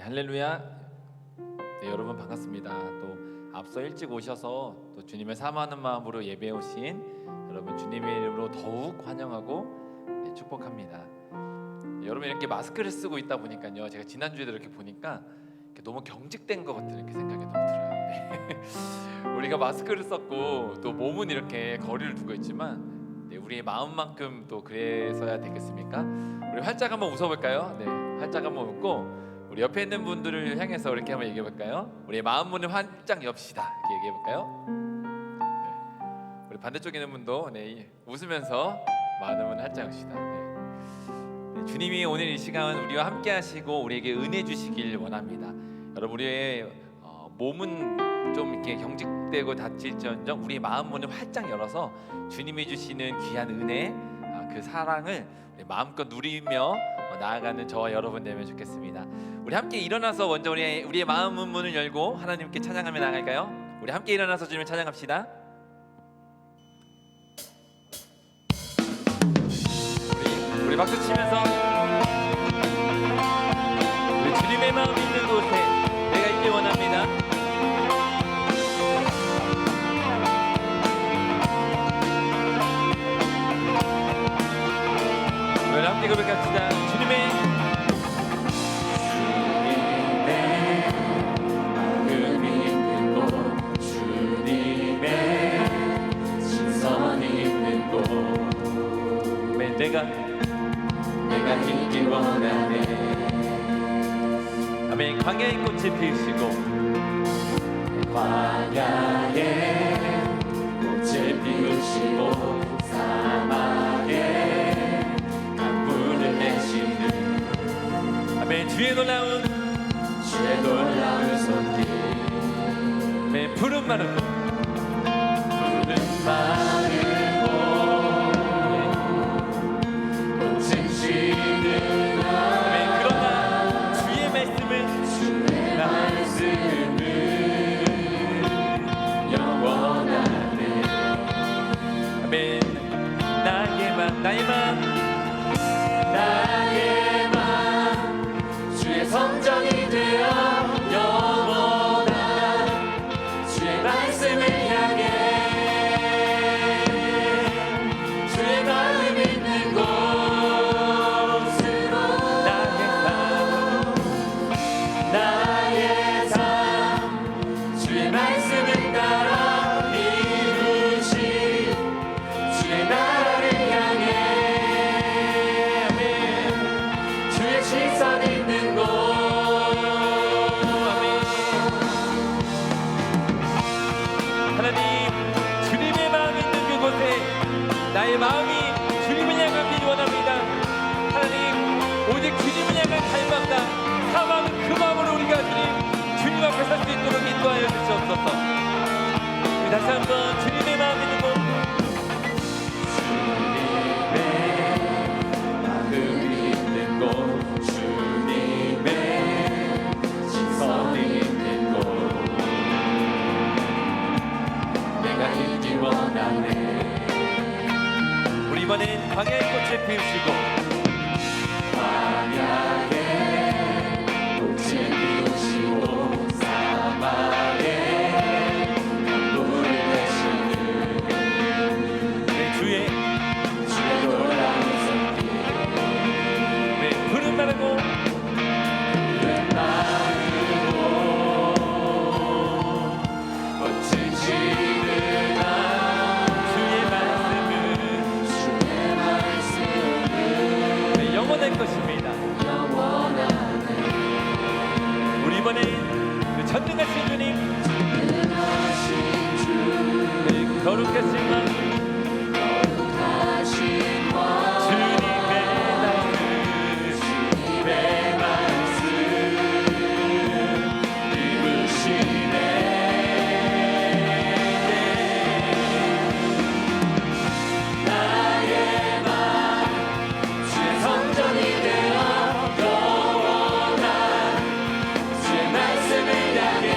할렐루야. 네, 여러분 반갑습니다. 또 앞서 일찍 오셔서 또 주님을 사모하는 마음으로 예배해 오신 여러분 주님의 이름으로 더욱 환영하고 축복합니다. 네, 여러분 이렇게 마스크를 쓰고 있다 보니까요, 제가 지난주에도 이렇게 보니까 너무 경직된 것 같은 이렇게 생각이 너무 들어요. 네. 우리가 마스크를 썼고 또 몸은 이렇게 거리를 두고 있지만 우리의 마음만큼 또 그래서야 되겠습니까? 우리 활짝 한번 웃어볼까요? 네, 활짝 한번 웃고 우리 옆에 있는 분들을 향해서 이렇게 한번 얘기해 볼까요? 우리의 마음 문을 활짝 엽시다. 이렇게 얘기해 볼까요? 네. 우리 반대쪽에 있는 분도 웃으면서 마음 문을 활짝 엽시다. 네, 주님이 오늘 이 시간 우리와 함께 하시고 우리에게 은혜 주시길 원합니다. 여러분 우리의 몸은 좀 이렇게 경직되고 다칠지언정 우리의 마음 문을 활짝 열어서 주님이 주시는 귀한 은혜, 그 사랑을 마음껏 누리며 나아가는 저와 여러분 되면 좋겠습니다. 우리 함께 일어나서 먼저 우리의 마음 문을 열고 하나님께 찬양하며 나갈까요? 우리 함께 일어나서 주님을 찬양합시다. 우리 박수 치면서 우리 주님의 마음 있는 곳에 내가 있길 원합니다. 우리 함께 고백합시다. 주님의 마음이 있는 곳, 주님의 신선이 있는 곳, 내가 있길 원하네. 아멘. 광야의 꽃을 피우시고 광야에 꽃을 피우시고 사막에 강물을 내시는 아멘. 주의 놀라운 손길, 아멘. 푸른 마른 곳 푸른 마르고 꽃은 지는 아멘. 그러나 주의 말씀은 영원하네. 아멘. 나의 맘 주의 성전이 되어 영원한 주의 말씀을 향해 주의 마음 있는 곳으로 나의 삶 주의 말씀을 따라 이루신 주의 나라를 향해 아멘. 주의 시선 있는 곳 하나님, 주님의 마음 있는 그곳에 나의 마음이 주님을 향하길 원합니다. 하나님, 오직 주님을 향한 갈망다. 사망은 그 마음으로 우리가 주님 앞에 설 수 있도록 인도하여 주시옵소서. 다시 한번 주님의 마음 있는 곳, 마음이 있는 곳 주님의 신선이 있는 곳 내가 있길 원하네. 우리 이번엔 광야의 꽃을 피우시고 광야에 꽃을 피우시고 사막에 강물을 내시는 주의 놀라운 손길, 푸른 마르고 꽃을 지르나 주의 말씀은 영원할 것입니다. 우리 이번에 그 전능하신 주님, 거룩하신 마음 주님의 말씀 입으시네. 나의 맘 주의 성전이 되어 영원한 주의 말씀을 향해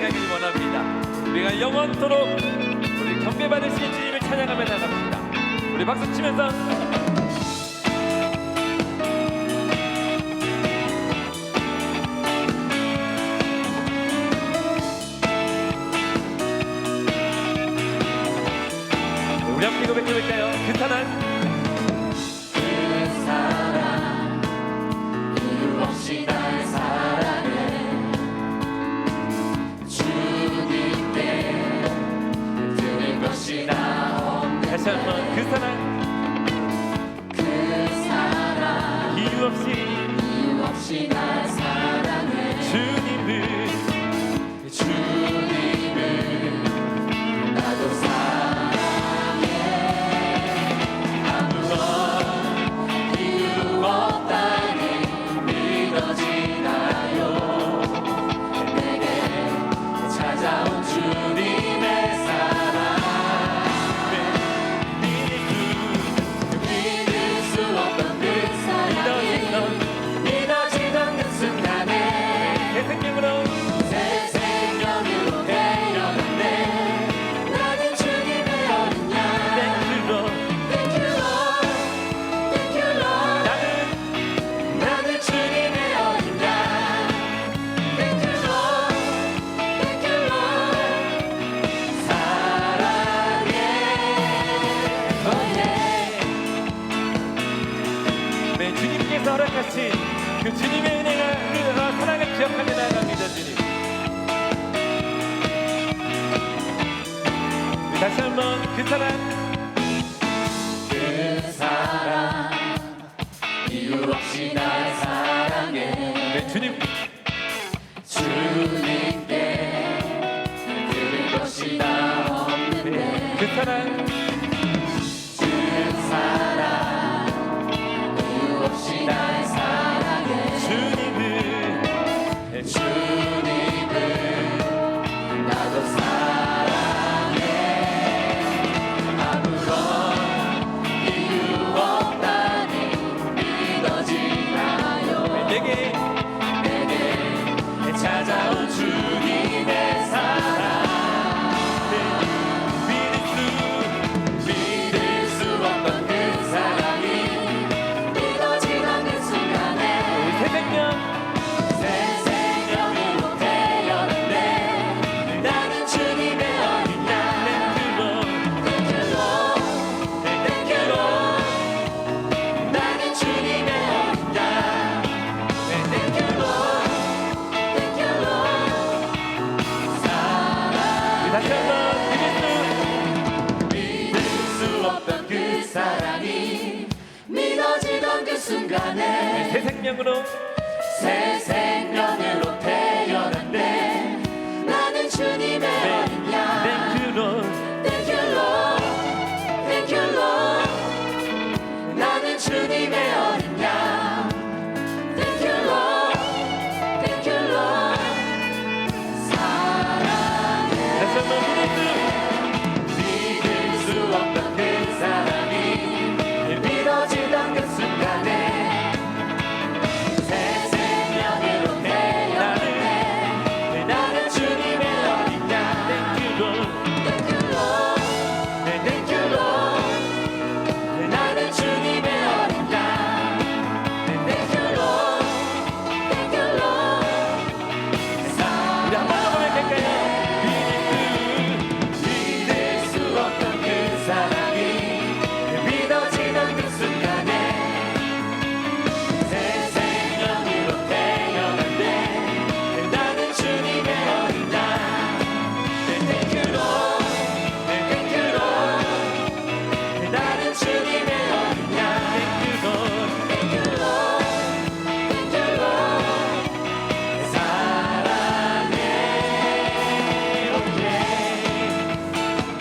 가길 원합니다. 우리가 영원토록 우리 경배받으신 주님을 찬양하며 나갑니다. 우리 박수 치면서 우리 함께 고백해볼까요? 그 사랑 그 사랑 이유 없이 날 사랑해 주님께 드릴 것이 나 없네 다시 한번 그 사랑 그 사랑 이유 없이 날 사랑해 주님을 나도 사랑해 아무런 이유 없다니 믿어지나요 내게 찾아온 주님의 사랑 믿을 수 없던 그 사랑이 믿어지던 그 순간에 내 생명으로 새 생명으로 태어났네 나는 주님의 어린 양 땡큐로 Thank you Lord Thank you Lord 나는 주님의 어린 양 Thank you Lord Thank you Lord 사랑해 Oh yeah 네, 주님께서 허락하신 그 주님의 은혜가 그 사랑을 기억하며 나아갑니다. 주님 네, 다시 한번 그 사랑 그 사랑 이유 없이 날 사랑해 네, 주님 주님께 드릴 것이 나 없는데 네, 그 사랑 그 사랑 이유 없이 날 사랑해 주님을 네, 주님을 나도 사랑해 아무런 이유 없다니 믿어지나요 내게 내게 찾아온 주님의 사랑 믿을 수 없던 그 사랑이 믿어지던 그 순간에 새 생명 새 생명으로 태어났네 나는 주님의 어린 양 Thank you Lord Thank you Lord 나는 주님의 어린 양 Thank you Lord Thank you Lord 다시 한번 믿을 수 없던 그 사랑이 믿어지던 그 순간에 새 생명으로 새 생명으로 태어났네 나는 주님의 어린 양 땡큐로 Thank you Lord Thank you Lord 나는 주님의 어린 양 Thank you Lord Thank you Lord 사랑해 다시 한번 믿을 수 없던 그 사랑이 믿어지던 그 순간에 새 생명으로 태어났네 나는 주님의 어린 양 땡큐로 Thank you Lord Thank you Lord 나는 주님의 어린 양 Thank you Lord Thank you Lord 우리 한 번 더 고백할까요? 믿을 수 없던 그 사랑이 믿어지던 그 순간에 새 생명으로 태어났네 나는 주님의 어린 양 Thank you Lord Thank you Lord 나는 주님의 어린 양 Thank you Lord Thank you Lord 사랑해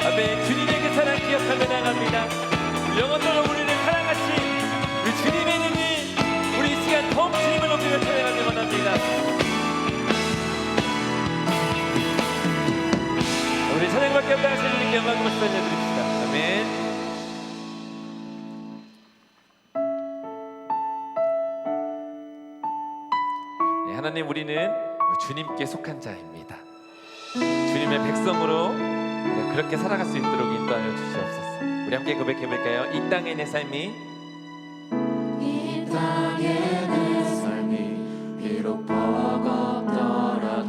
아멘. 주님의 그 사랑 기억하며 나갑니다. 영원토록 우리를 사랑하신 우리 주님의 이름이 우리 이 시간 더욱 주님을 높이며 찬양하기 원합니다. 우리 찬양밖에 없다 하시는 주님께 영광을 올려드립시다. 아멘. 네, 하나님 우리는 주님께 속한 자입니다. 주님의 백성으로 그렇게 살아갈 수 있도록 인도하여 주시옵소서. 우리 함께 고백해 볼까요? 이 땅의 내 삶이 이 땅의 내 삶이 비록 버겁더라도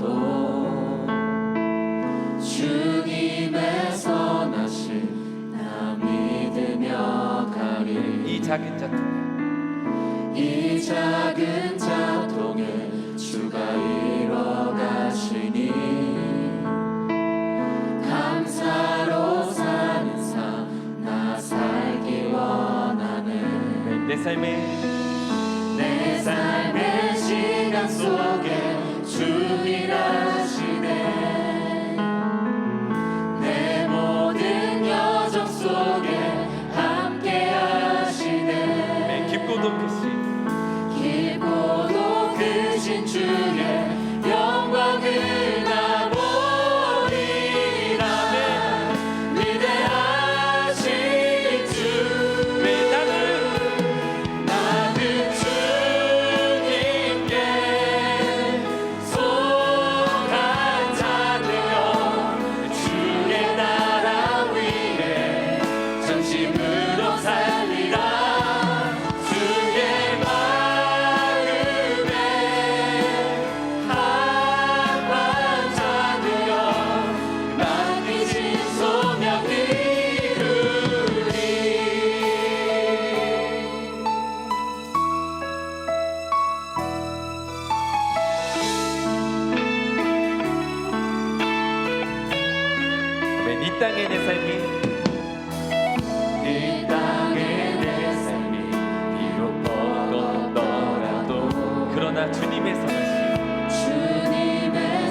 주님의 선하심 나 믿으며 가리. 이 작은 자통 이 작은 자통에 주가 이뤄가시니 감사로 사는 삶 나 살기 원하네. 내 내 삶의 시간 속에 주 일하시네. 내 모든 여정 속에 함께 하시네. 깊고도 크신 주의 영광을 나 보리라. 위대하신 주 나는 주님께 속한 자 되어 주의 나라 위에 전심으로 살리라. 주의 마음에 합한 자 되어 맡기신 소명 이루리. 이 땅의 내 삶이 이 땅의 내 삶이 비록 버겁더라도 그러나 주님의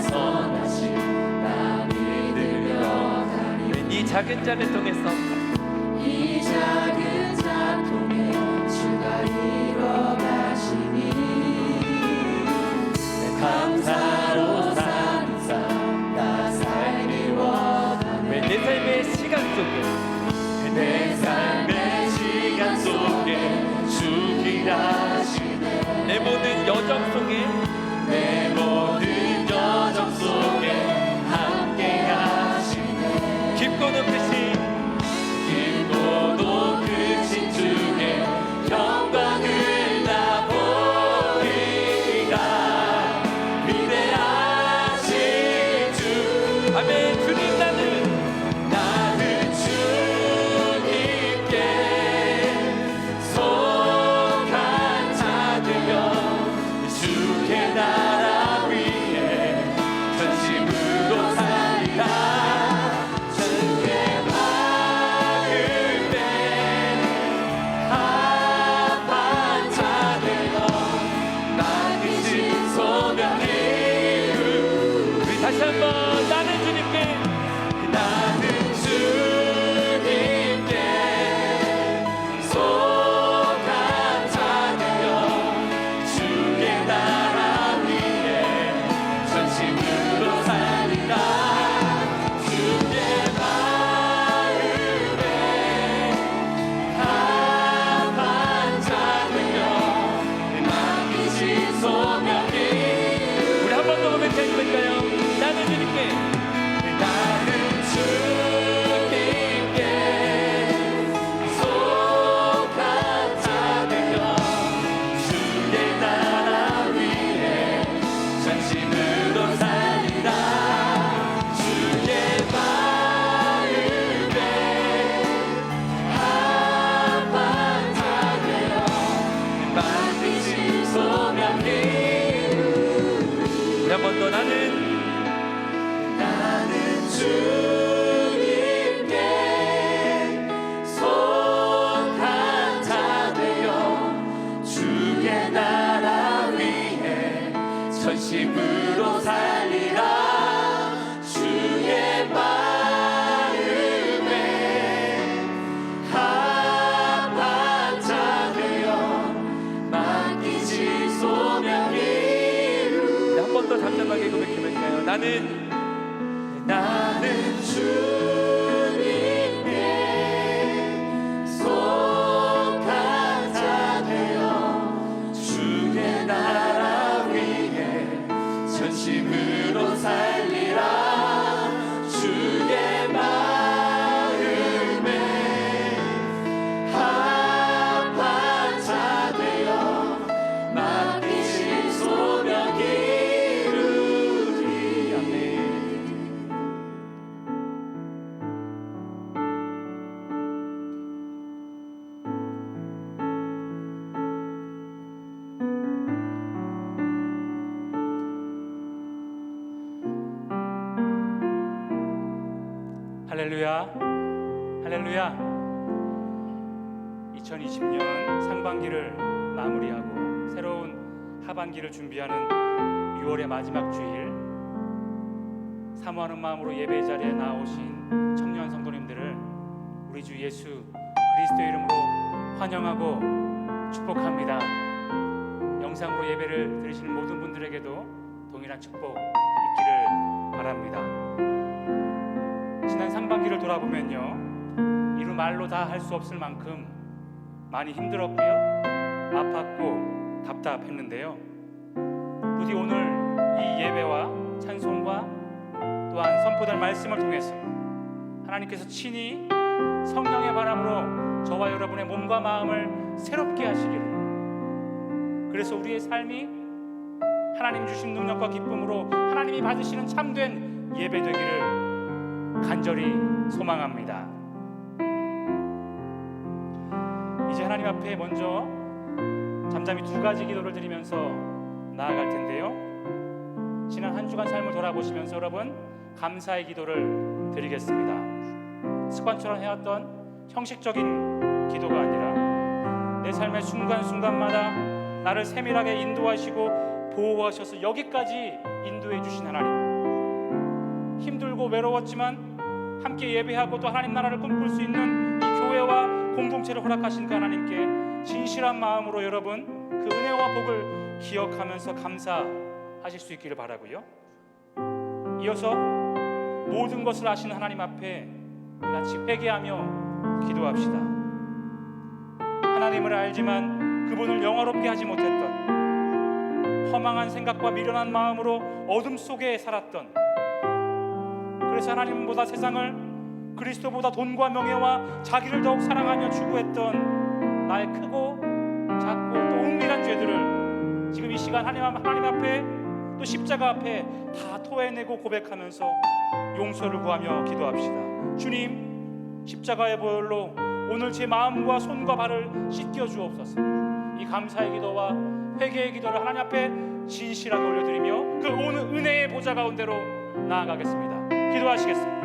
선하심 나 믿으며 가리. 이 작은 자를 통해서 이 작은 자통에 주가 이뤄가시니 감사로 사는 삶 나 살기 원하네. 내 삶의 시간 속에 내 삶의 시간 속에 주 일하시네. 내 모든 여정 속에 내 모든 여정 속에 함께 하시네. 깊고도 크신 주의 영광을 나 보리라. 위대하신 주 아멘. 주님 나는 주님께 속한 자 되며 주의 나라 위에 전심으로 살리라. 주의 마음에 합한 자 되어 맡기신 소명 이루. 우리 다시 한번 나는 주님께 할렐루야, 할렐루야. 2020년 상반기를 마무리하고 새로운 하반기를 준비하는 6월의 마지막 주일, 사모하는 마음으로 예배 자리에 나오신 청년 성도님들을 우리 주 예수 그리스도의 이름으로 환영하고 축복합니다. 영상으로 예배를 들으시는 모든 분들에게도 동일한 축복 있기를 바랍니다. 지난 상반기를 돌아보면요, 이루 말로 다 할 수 없을 만큼 많이 힘들었고요, 아팠고 답답했는데요, 부디 오늘 이 예배와 찬송과 또한 선포될 말씀을 통해서 하나님께서 친히 성령의 바람으로 저와 여러분의 몸과 마음을 새롭게 하시기를, 그래서 우리의 삶이 하나님 주신 능력과 기쁨으로 하나님이 받으시는 참된 예배 되기를 간절히 소망합니다. 이제 하나님 앞에 먼저 잠잠히 2가지 기도를 드리면서 나아갈 텐데요, 지난 한 주간 삶을 돌아보시면서 여러분 감사의 기도를 드리겠습니다. 습관처럼 해왔던 형식적인 기도가 아니라 내 삶의 순간순간마다 나를 세밀하게 인도하시고 보호하셔서 여기까지 인도해 주신 하나님, 힘들고 외로웠지만 함께 예배하고 또 하나님 나라를 꿈꿀 수 있는 이 교회와 공동체를 허락하신 그 하나님께 진실한 마음으로 여러분 그 은혜와 복을 기억하면서 감사하실 수 있기를 바라고요, 이어서 모든 것을 아시는 하나님 앞에 같이 회개하며 기도합시다. 하나님을 알지만 그분을 영화롭게 하지 못했던, 허망한 생각과 미련한 마음으로 어둠 속에 살았던, 그래서 하나님보다 세상을, 그리스도보다 돈과 명예와 자기를 더욱 사랑하며 추구했던 나의 크고 작고 또 은밀한 죄들을 지금 이 시간 하나님 앞에 또 십자가 앞에 다 토해내고 고백하면서 용서를 구하며 기도합시다. 주님, 십자가의 보혈로 오늘 제 마음과 손과 발을 씻겨 주옵소서. 이 감사의 기도와 회개의 기도를 하나님 앞에 진실하게 올려드리며 그 오늘 은혜의 보좌 가운데로 나아가겠습니다. 기도하시겠습니다.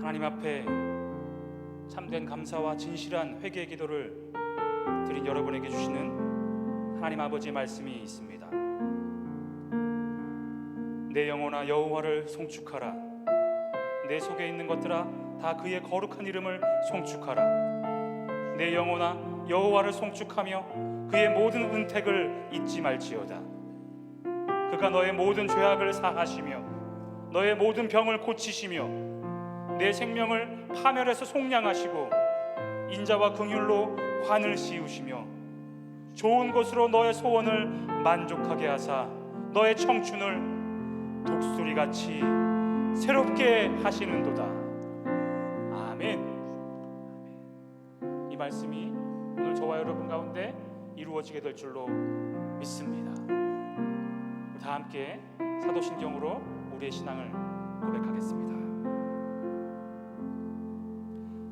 하나님 앞에 참된 감사와 진실한 회개의 기도를 드린 여러분에게 주시는 하나님 아버지의 말씀이 있습니다. 내 영혼아 여호와를 송축하라. 내 속에 있는 것들아 다 그의 거룩한 이름을 송축하라. 내 영혼아 여호와를 송축하며 그의 모든 은택을 잊지 말지어다. 그가 너의 모든 죄악을 사하시며 너의 모든 병을 고치시며 내 생명을 파멸해서 속량하시고 인자와 긍휼로 관을 씌우시며 좋은 것으로 너의 소원을 만족하게 하사 너의 청춘을 독수리같이 새롭게 하시는도다. 아멘. 이 말씀이 오늘 저와 여러분 가운데 이루어지게 될 줄로 믿습니다. 다 함께 사도신경으로 우리의 신앙을 고백하겠습니다.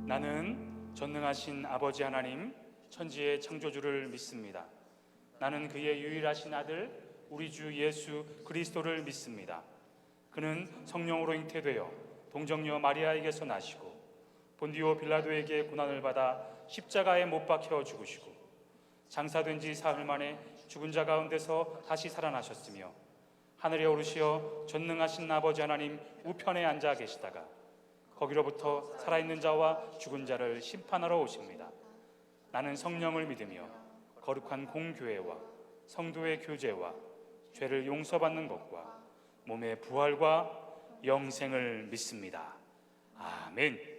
나는 전능하신 아버지 하나님 천지의 창조주를 믿습니다. 나는 그의 유일하신 아들 우리 주 예수 그리스도를 믿습니다. 그는 성령으로 잉태되어 동정녀 마리아에게서 나시고 본디오 빌라도에게 고난을 받아 십자가에 못 박혀 죽으시고 장사된 지 사흘 만에 죽은 자 가운데서 다시 살아나셨으며 하늘에 오르시어 전능하신 아버지 하나님 우편에 앉아 계시다가 거기로부터 살아있는 자와 죽은 자를 심판하러 오십니다. 나는 성령을 믿으며 거룩한 공교회와 성도의 교제와 죄를 용서받는 것과 몸의 부활과 영생을 믿습니다. 아멘.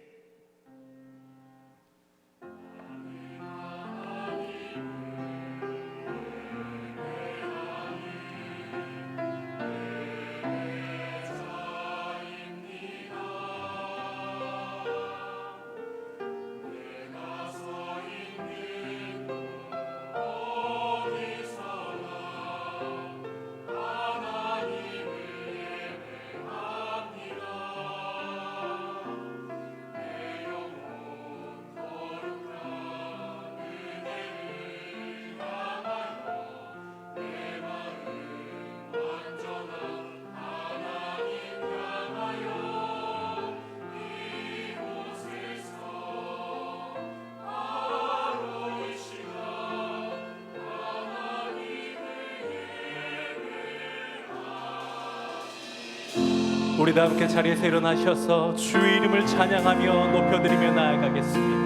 우리 다 함께 자리에서 일어나셔서 주의 이름을 찬양하며 높여드리며 나아가겠습니다.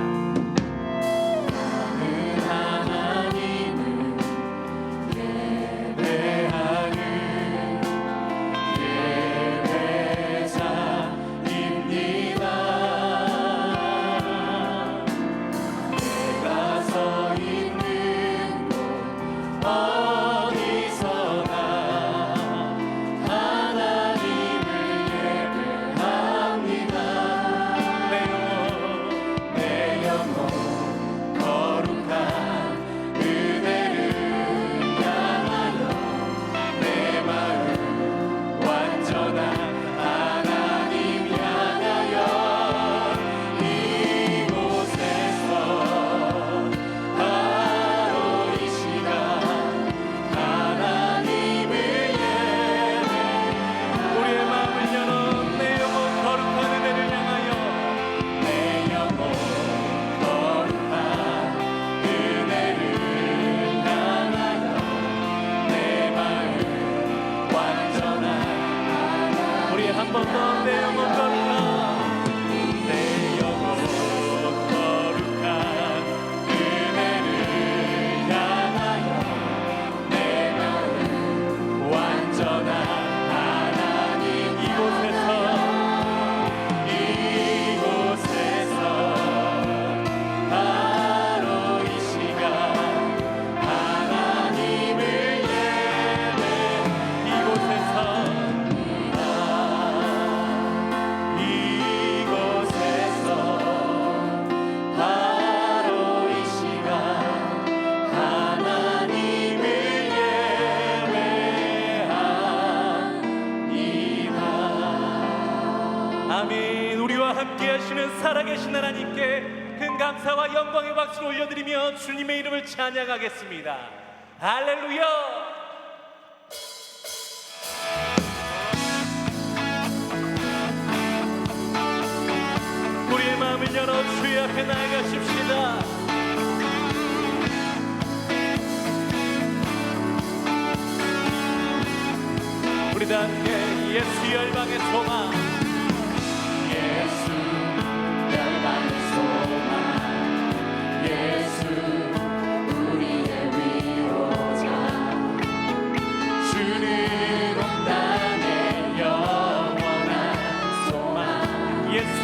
아멘. 우리와 함께 하시는 살아계신 하나님께 큰 감사와 영광의 박수를 올려드리며 주님의 이름을 찬양하겠습니다. 할렐루야. 우리의 마음을 열어 주의 앞에 나아가십시다. 우리 다 함께 예수 열방의 소망, 예수 열방의 소망, 예수 우리의 위로자, 주는 온 땅의 영원한 소망. 예수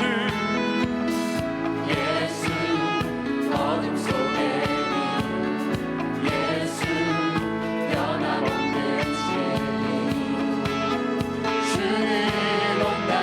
어둠 속에 예수 변함없는 진리, 주는 온 땅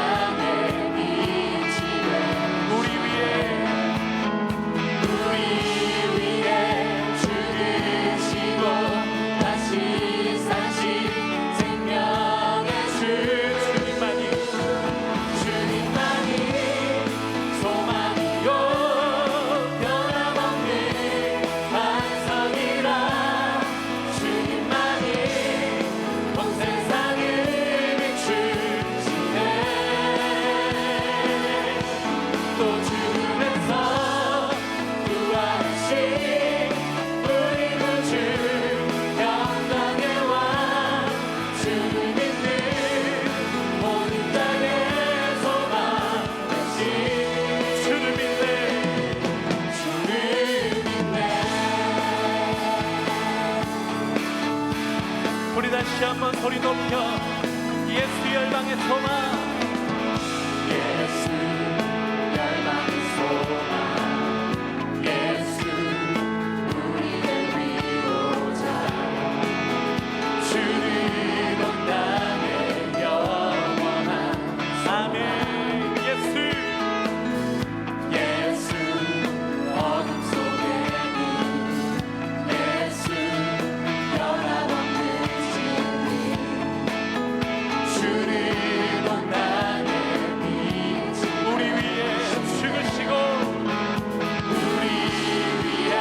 다시 한번 소리 높여 예수 열방의 소망 예수 열방의 소망 예수 우리의 위로자 주는 온 땅의 영원한 아멘 예수 예수 어둠 속에는 예수 변함없는 진리 주는 온 땅의 빛 우리 위에 죽으시고 우리 위해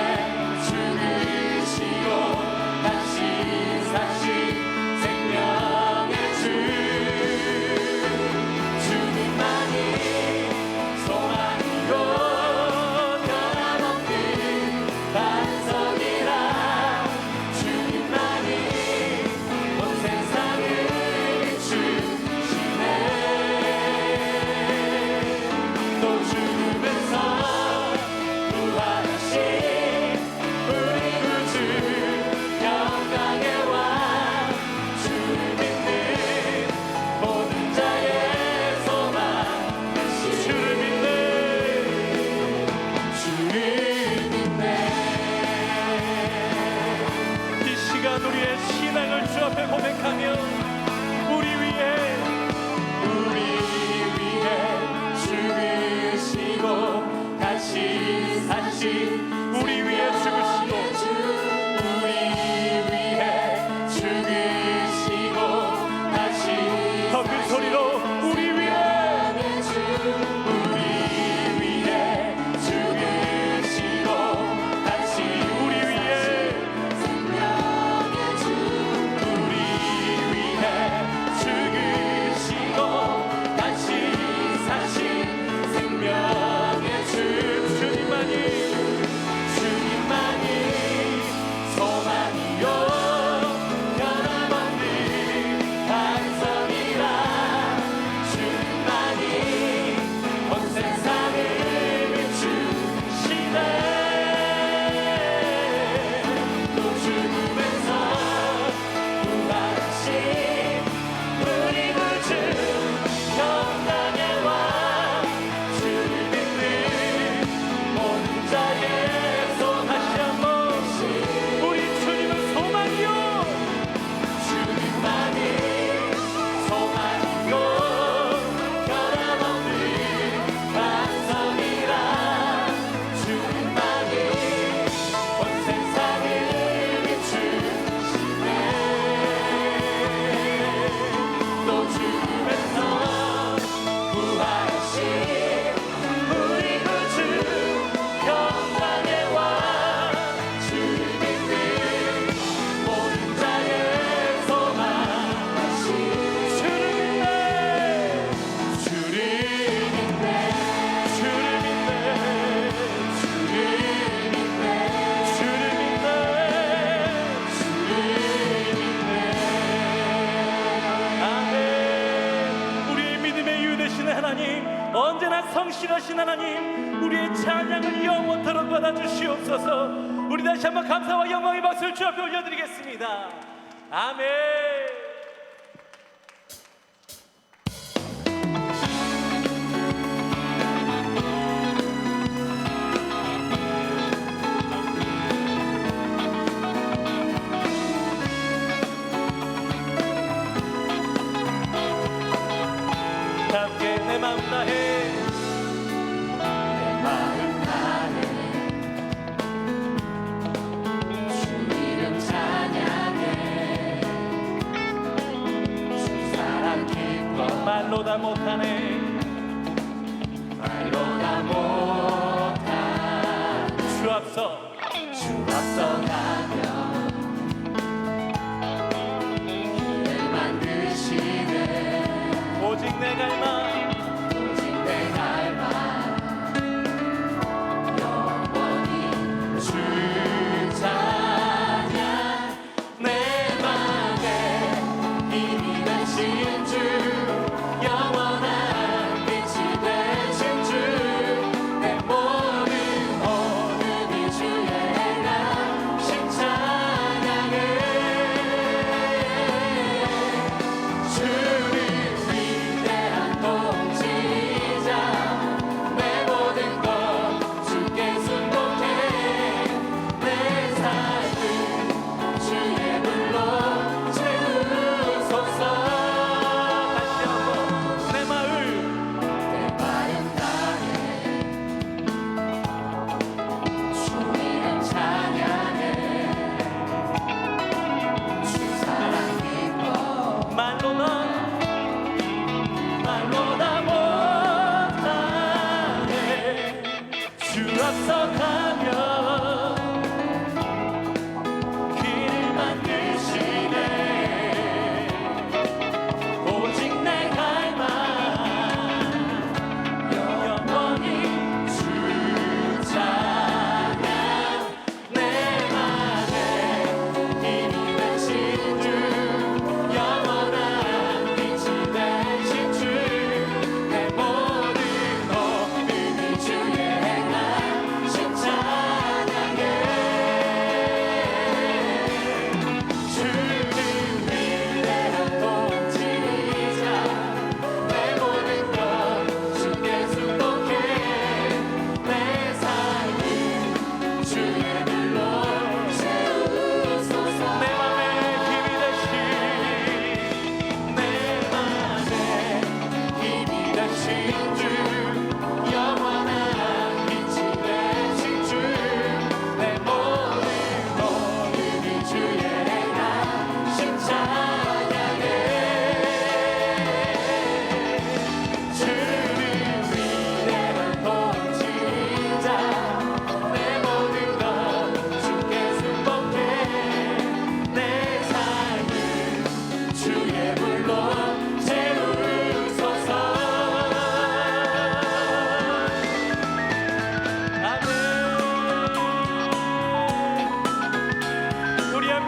죽으시고 다시 사신 생명의 주 주님만이 소망이요 변함없는 반석이라 주님만이 온 세상을 비추시네 또 죽음에서 부활하신 우리 구주 영광의 왕 주를 믿는 모든 자의 소망 주를 믿네 주를 믿네 이 시간 우리의 신앙을 주 앞에 고백하며 우리 위에 죽으시고 다시 사신 우리 위에 죽으시고 우리 위해 죽으시고 다시 더 큰 소리로 우리 위에 우리 위해 죽으시고 다시 우리 위에 생명의 주 우리 위해 죽으시고 다시 사신 생명의 주 주님만이 소망이요 변함없는 반석이라 주님만이 온 세상을 비추시네 또 죽음에서 부활하신 우리 구주 영광의 왕 주를 믿는 모든 자의 다시 한번 우리 주님은 소망이요 주님만이 소망이요 변함없는 반석이라 주님만이 온 세상을 비추시네 또 죽음에서 부활하신 우리 구주 영광의 왕 주를 믿는 모든 자의 소망 주를 믿네 주를 믿네 주를 믿네 주를 믿네 주를 믿네 아멘 우리의 믿음의 이유 되시는 하나님 언제나 성실하신 하나님 우리의 찬양을 영원토록 받아주시옵소서 우리 다시 한번 감사와 영광의 박수를 주 앞에 올려드리겠습니다 아멘 함께 내 마음 다해 마음 다해 주 이름 찬양해 주 사랑 기뻐 말로 다 못하네 말로 다 못한 주 앞서 주 앞서 가면 길을 만드시네 오직 내 갈망 오직 내 갈망 영원히 주 찬양 내 맘에 힘이 되신 주 영원한 빛이 되신 주 내 모든 호흡이 주의 행하신 찬양을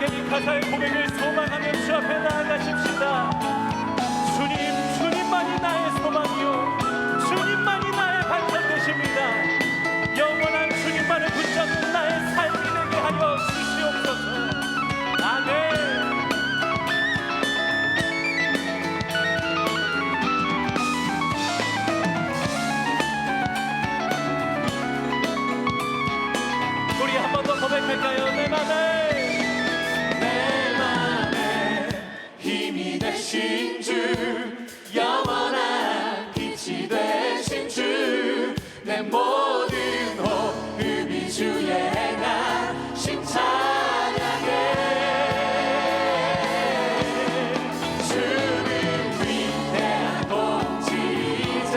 함께 이 가사의 고백을 소망하며 주 앞에 나아가십시다. 주님, 주님만이 나의 소망이요 주님만이 나의 반석 되십니다. 영원한 주님만을 붙잡는 나의 삶이 되게 하여 주시옵소서. 아멘. 우리 한 번 더 고백할까요? 내 맘에 힘이 되신 주, 영원한 빛이 되신 주, 내 모든 호흡이 주의 행하심 찬양해. 주는 위대한 통치자,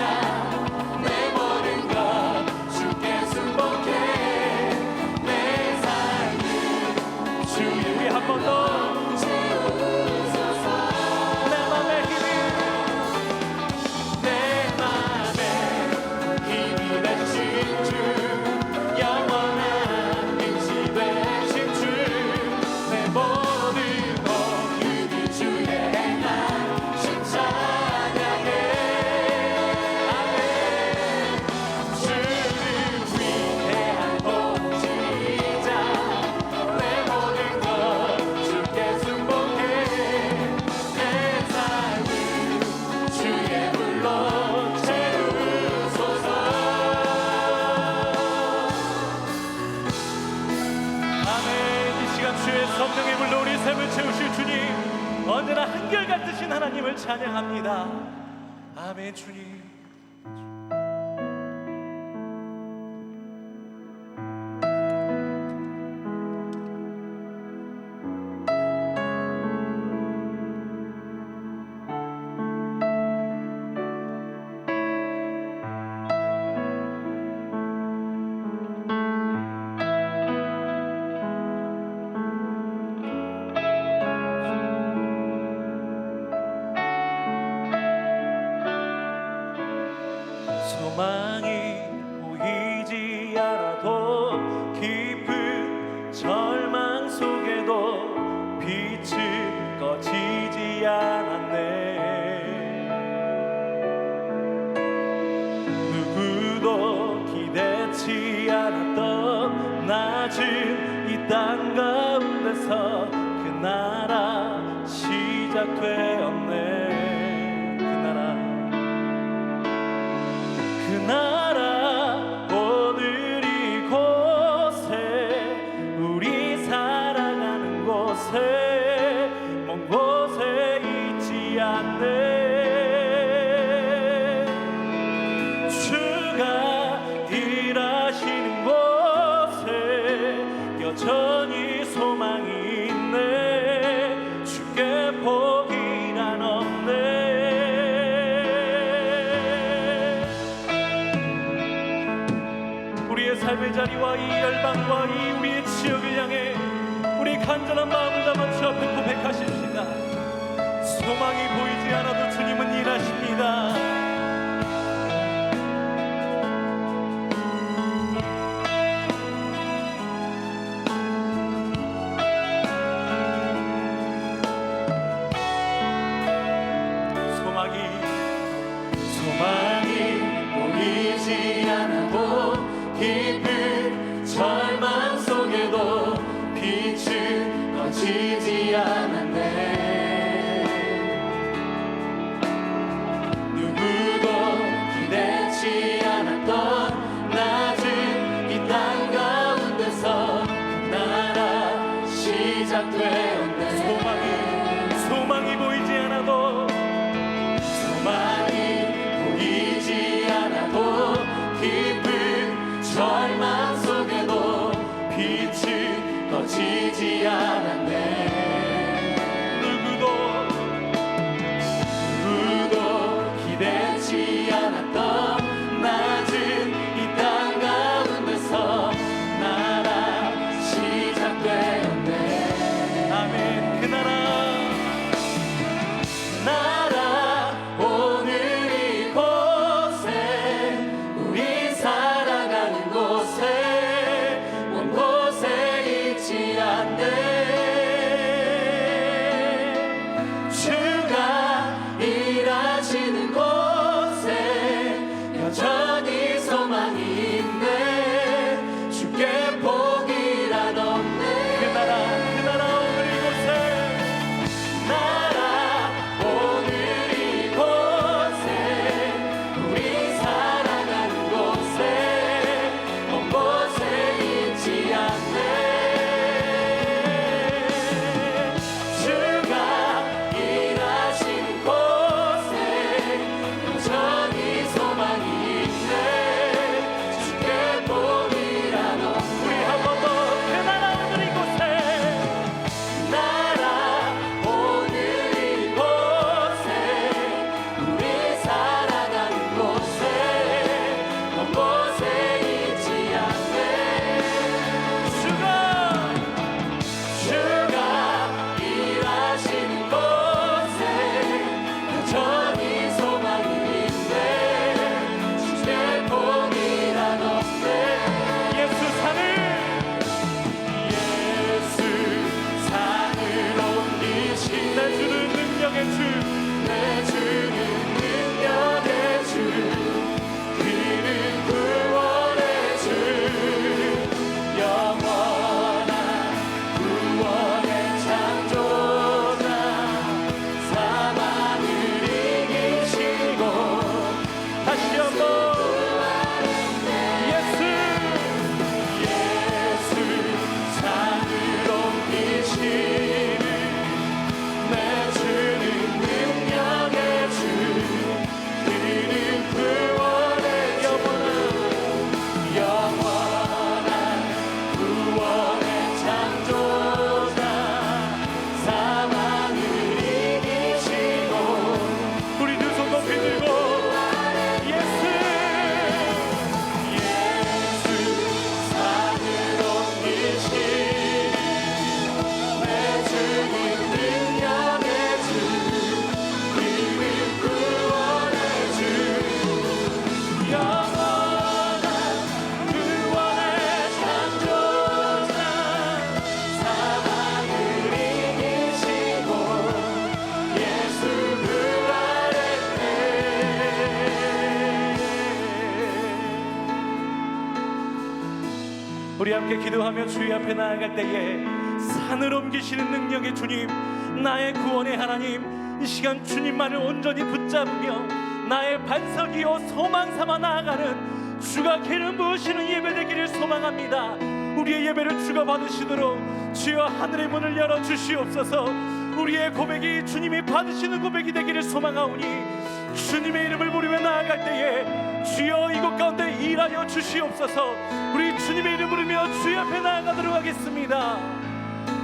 내 모든 것 주께 순복해. 내 삶은 주의 우리 한 번 더. 성령의 물로 우리 삶을 채우실 주님, 언제나 한결같으신 하나님을 찬양합니다. 아멘. 주님, 소망이 보이지 않아도 깊은 절망 속에도 빛은 꺼지지 않았네. 누구도 기대치 않았던 낮은 이 땅 가운데서 그 나라 시작되었네. 그 나라 오늘 이곳에 우리 살아가는 곳에 먼 곳에 있지 않네. 주가 일하시는 곳에 여전히 소망이 있네. 주께 포기란 없네. 우리의 삶의 자리와 이 열방과 이 우리의 지역을 향해 우리 간절한 마음을 담아 주 앞에 고백하십시다. 소망이 보이지 않아도 주님은 일하십니다. 소망이 보이지 않아도 깊은 절망 속에도 빛은 꺼지지 않았네. 누구도 기대치 않았던 낮은 이 땅 가운데서 나라 시작되었네. 소망이 보이지 않아도 보이지 않아도 깊은 절망 속에도 빛은 꺼지지 않았네. 누구도 기대치 않았던 낮은 이 땅 가운데서 나라 시작되었네. 아멘. 그 나라 오늘 이곳에 우리 살아가는 곳에 먼 곳에 있지 않네. 우리 함께 기도하며 주의 앞에 나아갈 때에 산을 옮기시는 능력의 주님, 나의 구원의 하나님, 이 시간 주님만을 온전히 붙잡으며 나의 반석이요 소망 삼아 나아가는 주가 기름 부으시는 예배 되기를 소망합니다. 우리의 예배를 주가 받으시도록 주여 하늘의 문을 열어 주시옵소서. 우리의 고백이 주님이 받으시는 고백이 되기를 소망하오니 주님의 이름을 부르며 나아갈 때에 주여 이곳 가운데 일하여 주시옵소서. 우리 주님의 이름 부르며 주 앞에 나아가도록 하겠습니다.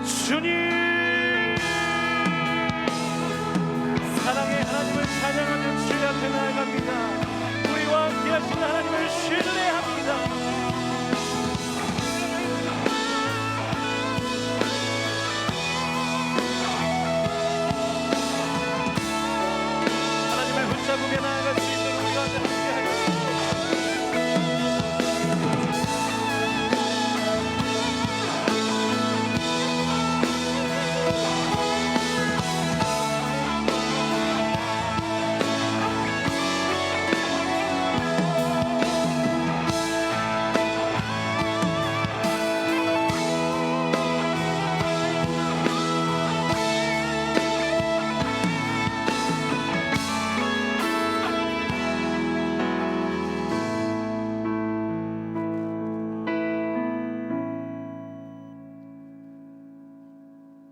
주님, 사랑의 하나님을 찬양하며 주 앞에 나아갑니다. 우리와 함께 하신 하나님을 신뢰합니다. 붙잡으며 나아갈 수 있도록 우리가 함께하여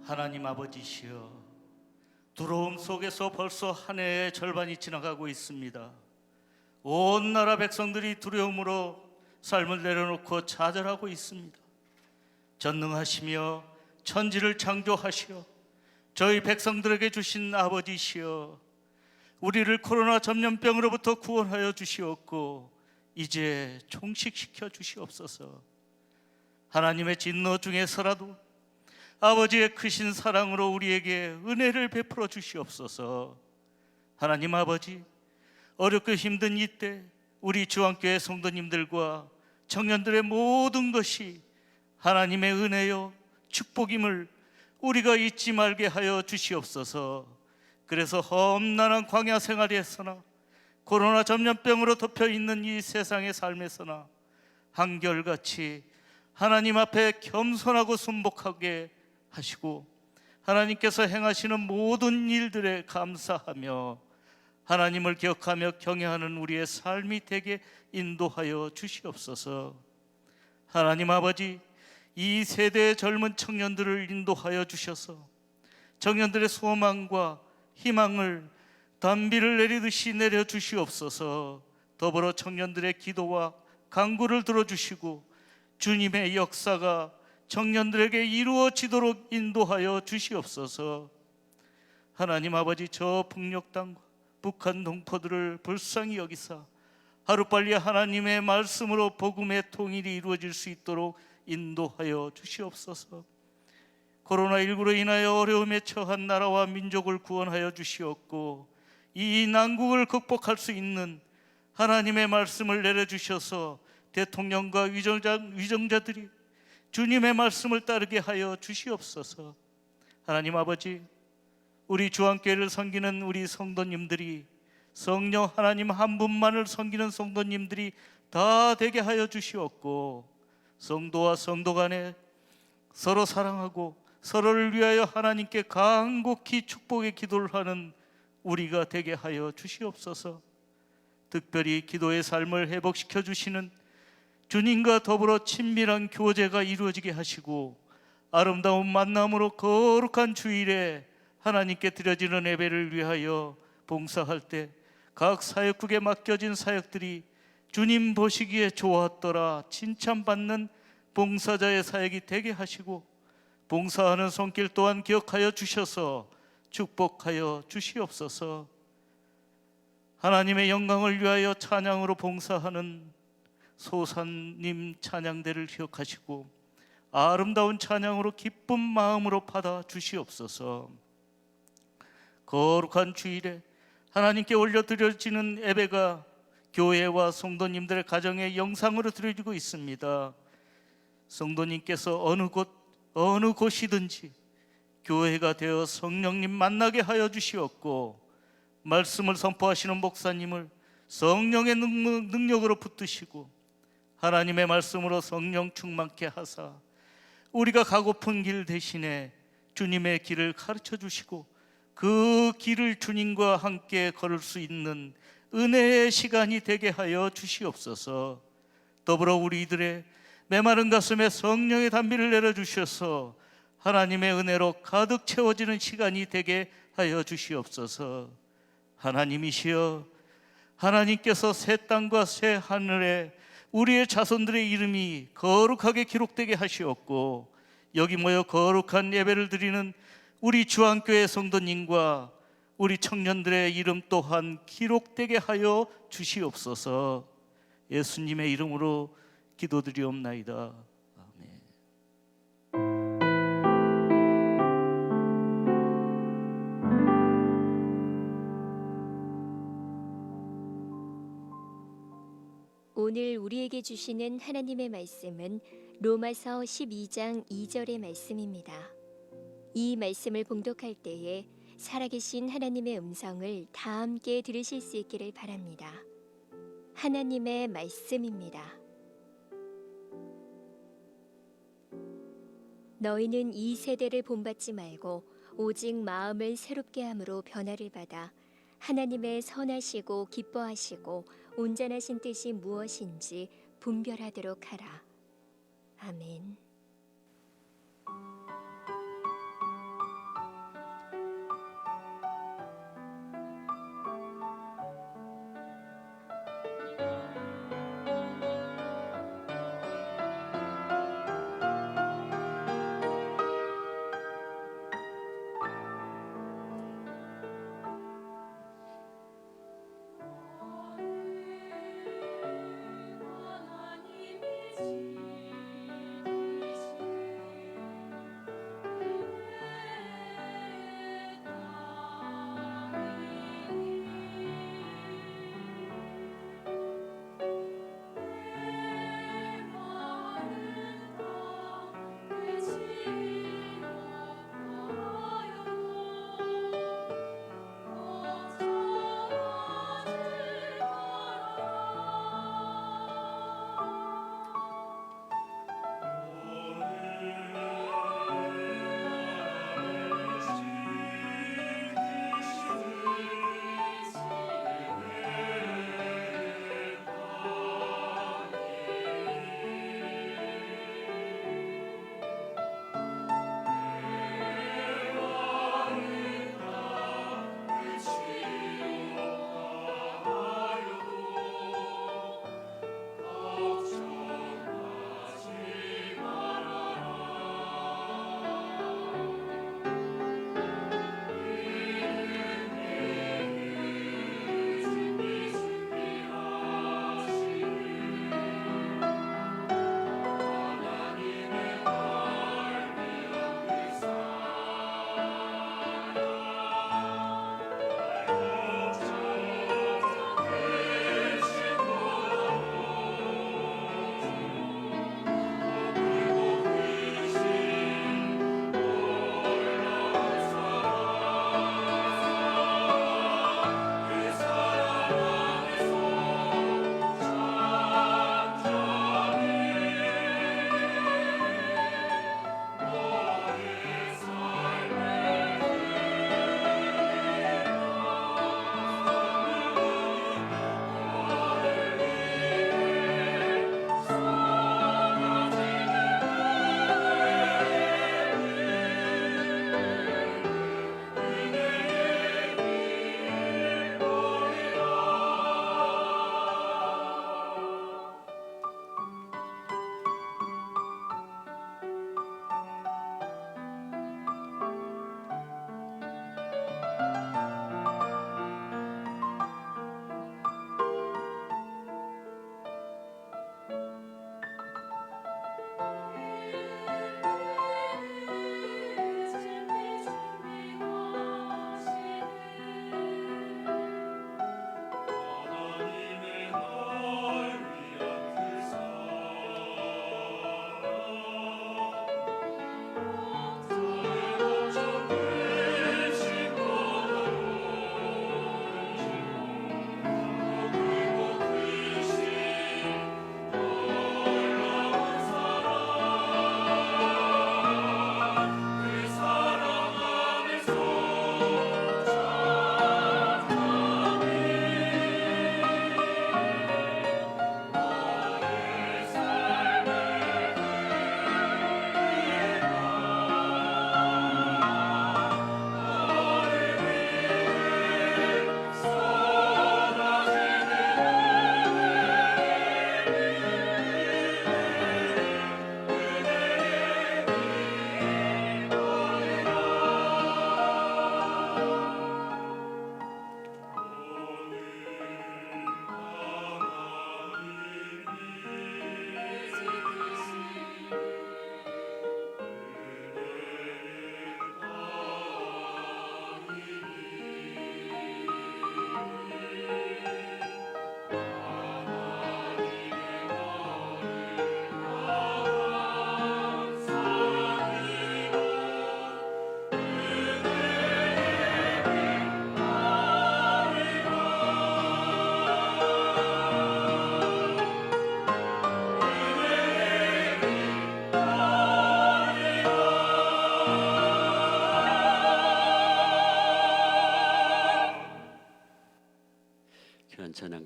하나님 아버지시여, 두려움 속에서 벌써 한 해의 절반이 지나가고 있습니다. 온 나라 백성들이 두려움으로 삶을 내려놓고 좌절하고 있습니다. 전능하시며 천지를 창조하시어 저희 백성들에게 주신 아버지시여, 우리를 코로나 전염병으로부터 구원하여 주시옵고 이제 종식시켜 주시옵소서. 하나님의 진노 중에서라도 아버지의 크신 사랑으로 우리에게 은혜를 베풀어 주시옵소서. 하나님 아버지, 어렵고 힘든 이때 우리 주안교회 성도님들과 청년들의 모든 것이 하나님의 은혜요 축복임을 우리가 잊지 말게 하여 주시옵소서. 그래서 험난한 광야 생활에서나 코로나 전염병으로 덮여있는 이 세상의 삶에서나 한결같이 하나님 앞에 겸손하고 순복하게 하시고 하나님께서 행하시는 모든 일들에 감사하며 하나님을 기억하며 경외하는 우리의 삶이 되게 인도하여 주시옵소서. 하나님 아버지, 이 세대의 젊은 청년들을 인도하여 주셔서 청년들의 소망과 희망을 단비를 내리듯이 내려주시옵소서. 더불어 청년들의 기도와 간구를 들어주시고 주님의 역사가 청년들에게 이루어지도록 인도하여 주시옵소서. 하나님 아버지, 저 북녘 땅과 북한 동포들을 불쌍히 여기사 하루빨리 하나님의 말씀으로 복음의 통일이 이루어질 수 있도록 인도하여 주시옵소서. 코로나19로 인하여 어려움에 처한 나라와 민족을 구원하여 주시옵고 이 난국을 극복할 수 있는 하나님의 말씀을 내려주셔서 대통령과 위정자들이 주님의 말씀을 따르게 하여 주시옵소서. 하나님 아버지, 우리 주안교회를 섬기는 우리 성도님들이 성령 하나님 한 분만을 섬기는 성도님들이 다 되게 하여 주시옵고 성도와 성도 간에 서로 사랑하고 서로를 위하여 하나님께 간곡히 축복의 기도를 하는 우리가 되게 하여 주시옵소서. 특별히 기도의 삶을 회복시켜 주시는 주님과 더불어 친밀한 교제가 이루어지게 하시고 아름다운 만남으로 거룩한 주일에 하나님께 드려지는 예배를 위하여 봉사할 때 각 사역국에 맡겨진 사역들이 주님 보시기에 좋았더라 칭찬받는 봉사자의 사역이 되게 하시고 봉사하는 손길 또한 기억하여 주셔서 축복하여 주시옵소서. 하나님의 영광을 위하여 찬양으로 봉사하는 소사님 찬양대를 기억하시고 아름다운 찬양으로 기쁜 마음으로 받아 주시옵소서. 거룩한 주일에 하나님께 올려드려지는 예배가 교회와 성도님들의 가정의 영상으로 드려지고 있습니다. 성도님께서 어느 곳이든지 교회가 되어 성령님 만나게 하여 주시옵고 말씀을 선포하시는 목사님을 성령의 능력으로 붙드시고 하나님의 말씀으로 성령 충만케 하사 우리가 가고픈 길 대신에 주님의 길을 가르쳐 주시고 그 길을 주님과 함께 걸을 수 있는 은혜의 시간이 되게 하여 주시옵소서. 더불어 우리들의 메마른 가슴에 성령의 단비를 내려주셔서 하나님의 은혜로 가득 채워지는 시간이 되게 하여 주시옵소서. 하나님이시여, 하나님께서 새 땅과 새 하늘에 우리의 자손들의 이름이 거룩하게 기록되게 하시옵고 여기 모여 거룩한 예배를 드리는 우리 주안교회 성도님과 우리 청년들의 이름 또한 기록되게 하여 주시옵소서. 예수님의 이름으로 기도드리옵나이다. 아멘. 오늘 우리에게 주시는 하나님의 말씀은 로마서 12장 2절의 말씀입니다. 이 말씀을 봉독할 때에 살아계신 하나님의 음성을 다 함께 들으실 수 있기를 바랍니다. 하나님의 말씀입니다. 너희는 이 세대를 본받지 말고 오직 마음을 새롭게 함으로 변화를 받아 하나님의 선하시고 기뻐하시고 온전하신 뜻이 무엇인지 분별하도록 하라. 아멘.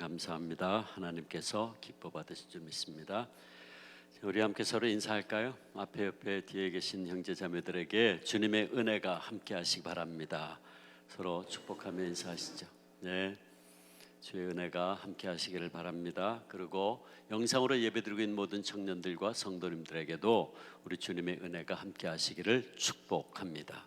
감사합니다. 하나님께서 기뻐 받으실 줄 믿습니다. 우리 함께 서로 인사할까요? 앞에 옆에 뒤에 계신 형제 자매들에게 주님의 은혜가 함께 하시기 바랍니다. 서로 축복하며 인사하시죠. 네, 주의 은혜가 함께 하시기를 바랍니다. 그리고 영상으로 예배드리고 있는 모든 청년들과 성도님들에게도 우리 주님의 은혜가 함께 하시기를 축복합니다.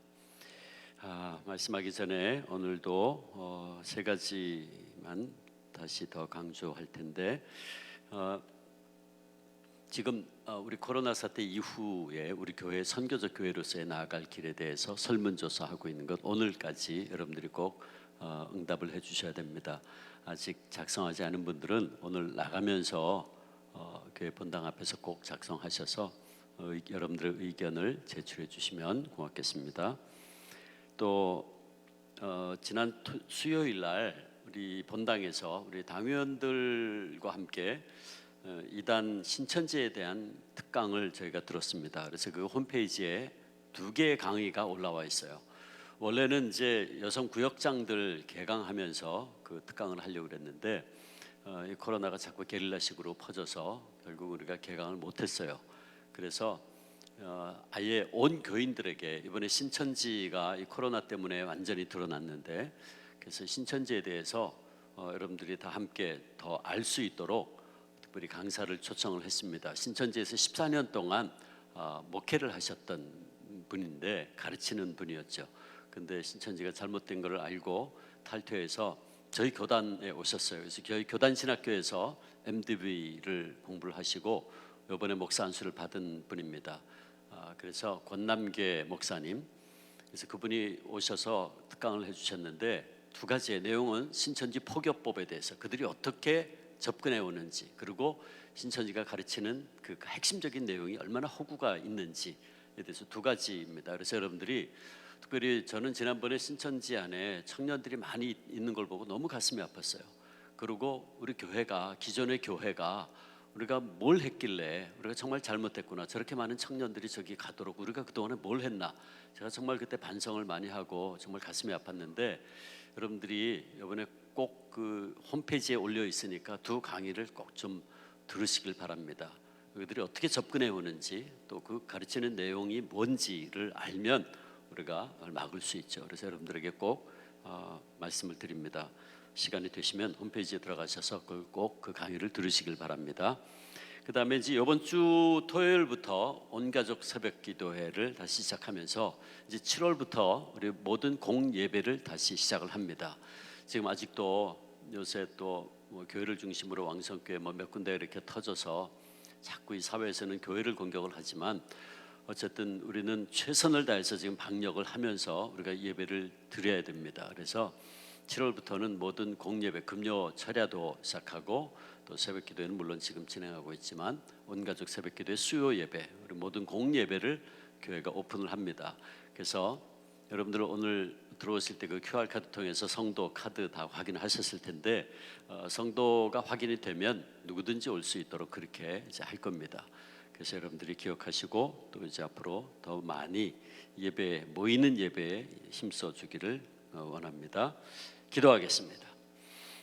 말씀하기 전에 오늘도 세 가지만 다시 더 강조할 텐데, 지금 우리 코로나 사태 이후에 우리 교회 선교적 교회로서의 나아갈 길에 대해서 설문조사하고 있는 것, 오늘까지 여러분들이 꼭 응답을 해주셔야 됩니다. 아직 작성하지 않은 분들은 오늘 나가면서 교회 본당 앞에서 꼭 작성하셔서 여러분들의 의견을 제출해 주시면 고맙겠습니다. 또 지난 수요일 날 우리 본당에서 우리 당회원들과 함께 이단 신천지에 대한 특강을 저희가 들었습니다. 그래서 그 홈페이지에 2개의 강의가 올라와 있어요. 원래는 이제 여성 구역장들 개강하면서 그 특강을 하려고 그랬는데 이 코로나가 자꾸 게릴라식으로 퍼져서 결국 우리가 개강을 못했어요. 그래서 아예 온 교인들에게, 이번에 신천지가 이 코로나 때문에 완전히 드러났는데, 그래서 신천지에 대해서 여러분들이 다 함께 더 알 수 있도록 특별히 강사를 초청을 했습니다. 신천지에서 14년 동안 목회를 하셨던 분인데, 가르치는 분이었죠. 근데 신천지가 잘못된 것을 알고 탈퇴해서 저희 교단에 오셨어요. 그래서 저희 교단 신학교에서 MDB를 공부를 하시고 이번에 목사 안수를 받은 분입니다. 그래서 권남계 목사님, 그래서 그분이 오셔서 특강을 해주셨는데, 2가지의 내용은 신천지 포교법에 대해서 그들이 어떻게 접근해 오는지, 그리고 신천지가 가르치는 그 핵심적인 내용이 얼마나 허구가 있는지에 대해서 2가지입니다. 그래서 여러분들이, 특별히 저는 지난번에 신천지 안에 청년들이 많이 있는 걸 보고 너무 가슴이 아팠어요. 그리고 우리 교회가, 기존의 교회가 우리가 뭘 했길래 우리가 정말 잘못했구나, 저렇게 많은 청년들이 저기 가도록 우리가 그동안에 뭘 했나, 제가 정말 그때 반성을 많이 하고 정말 가슴이 아팠는데, 여러분들이 이번에 꼭 그 홈페이지에 올려 있으니까 2 강의를 꼭 좀 들으시길 바랍니다. 그들이 어떻게 접근해 오는지, 또 그 가르치는 내용이 뭔지를 알면 우리가 막을 수 있죠. 그래서 여러분들에게 꼭 말씀을 드립니다. 시간이 되시면 홈페이지에 들어가셔서 꼭 그 강의를 들으시길 바랍니다. 그 다음에 이제 이번 주 토요일부터 온가족 새벽 기도회를 다시 시작하면서 이제 7월부터 우리 모든 공예배를 다시 시작을 합니다. 지금 아직도 요새 또 뭐 교회를 중심으로 왕성교회 뭐 몇 군데 이렇게 터져서 자꾸 이 사회에서는 교회를 공격을 하지만, 어쨌든 우리는 최선을 다해서 지금 방역을 하면서 우리가 예배를 드려야 됩니다. 그래서 7월부터는 모든 공예배, 금요 철야도 시작하고, 또 새벽기도회는 물론 지금 진행하고 있지만 온가족 새벽기도회 수요 예배, 우리 모든 공예배를 교회가 오픈을 합니다. 그래서 여러분들 오늘 들어오실 때 그 QR 카드 통해서 성도 카드 다 확인하셨을 텐데, 성도가 확인이 되면 누구든지 올 수 있도록 그렇게 이제 할 겁니다. 그래서 여러분들이 기억하시고 또 이제 앞으로 더 많이 예배, 모이는 예배에 힘써 주기를 원합니다. 기도하겠습니다.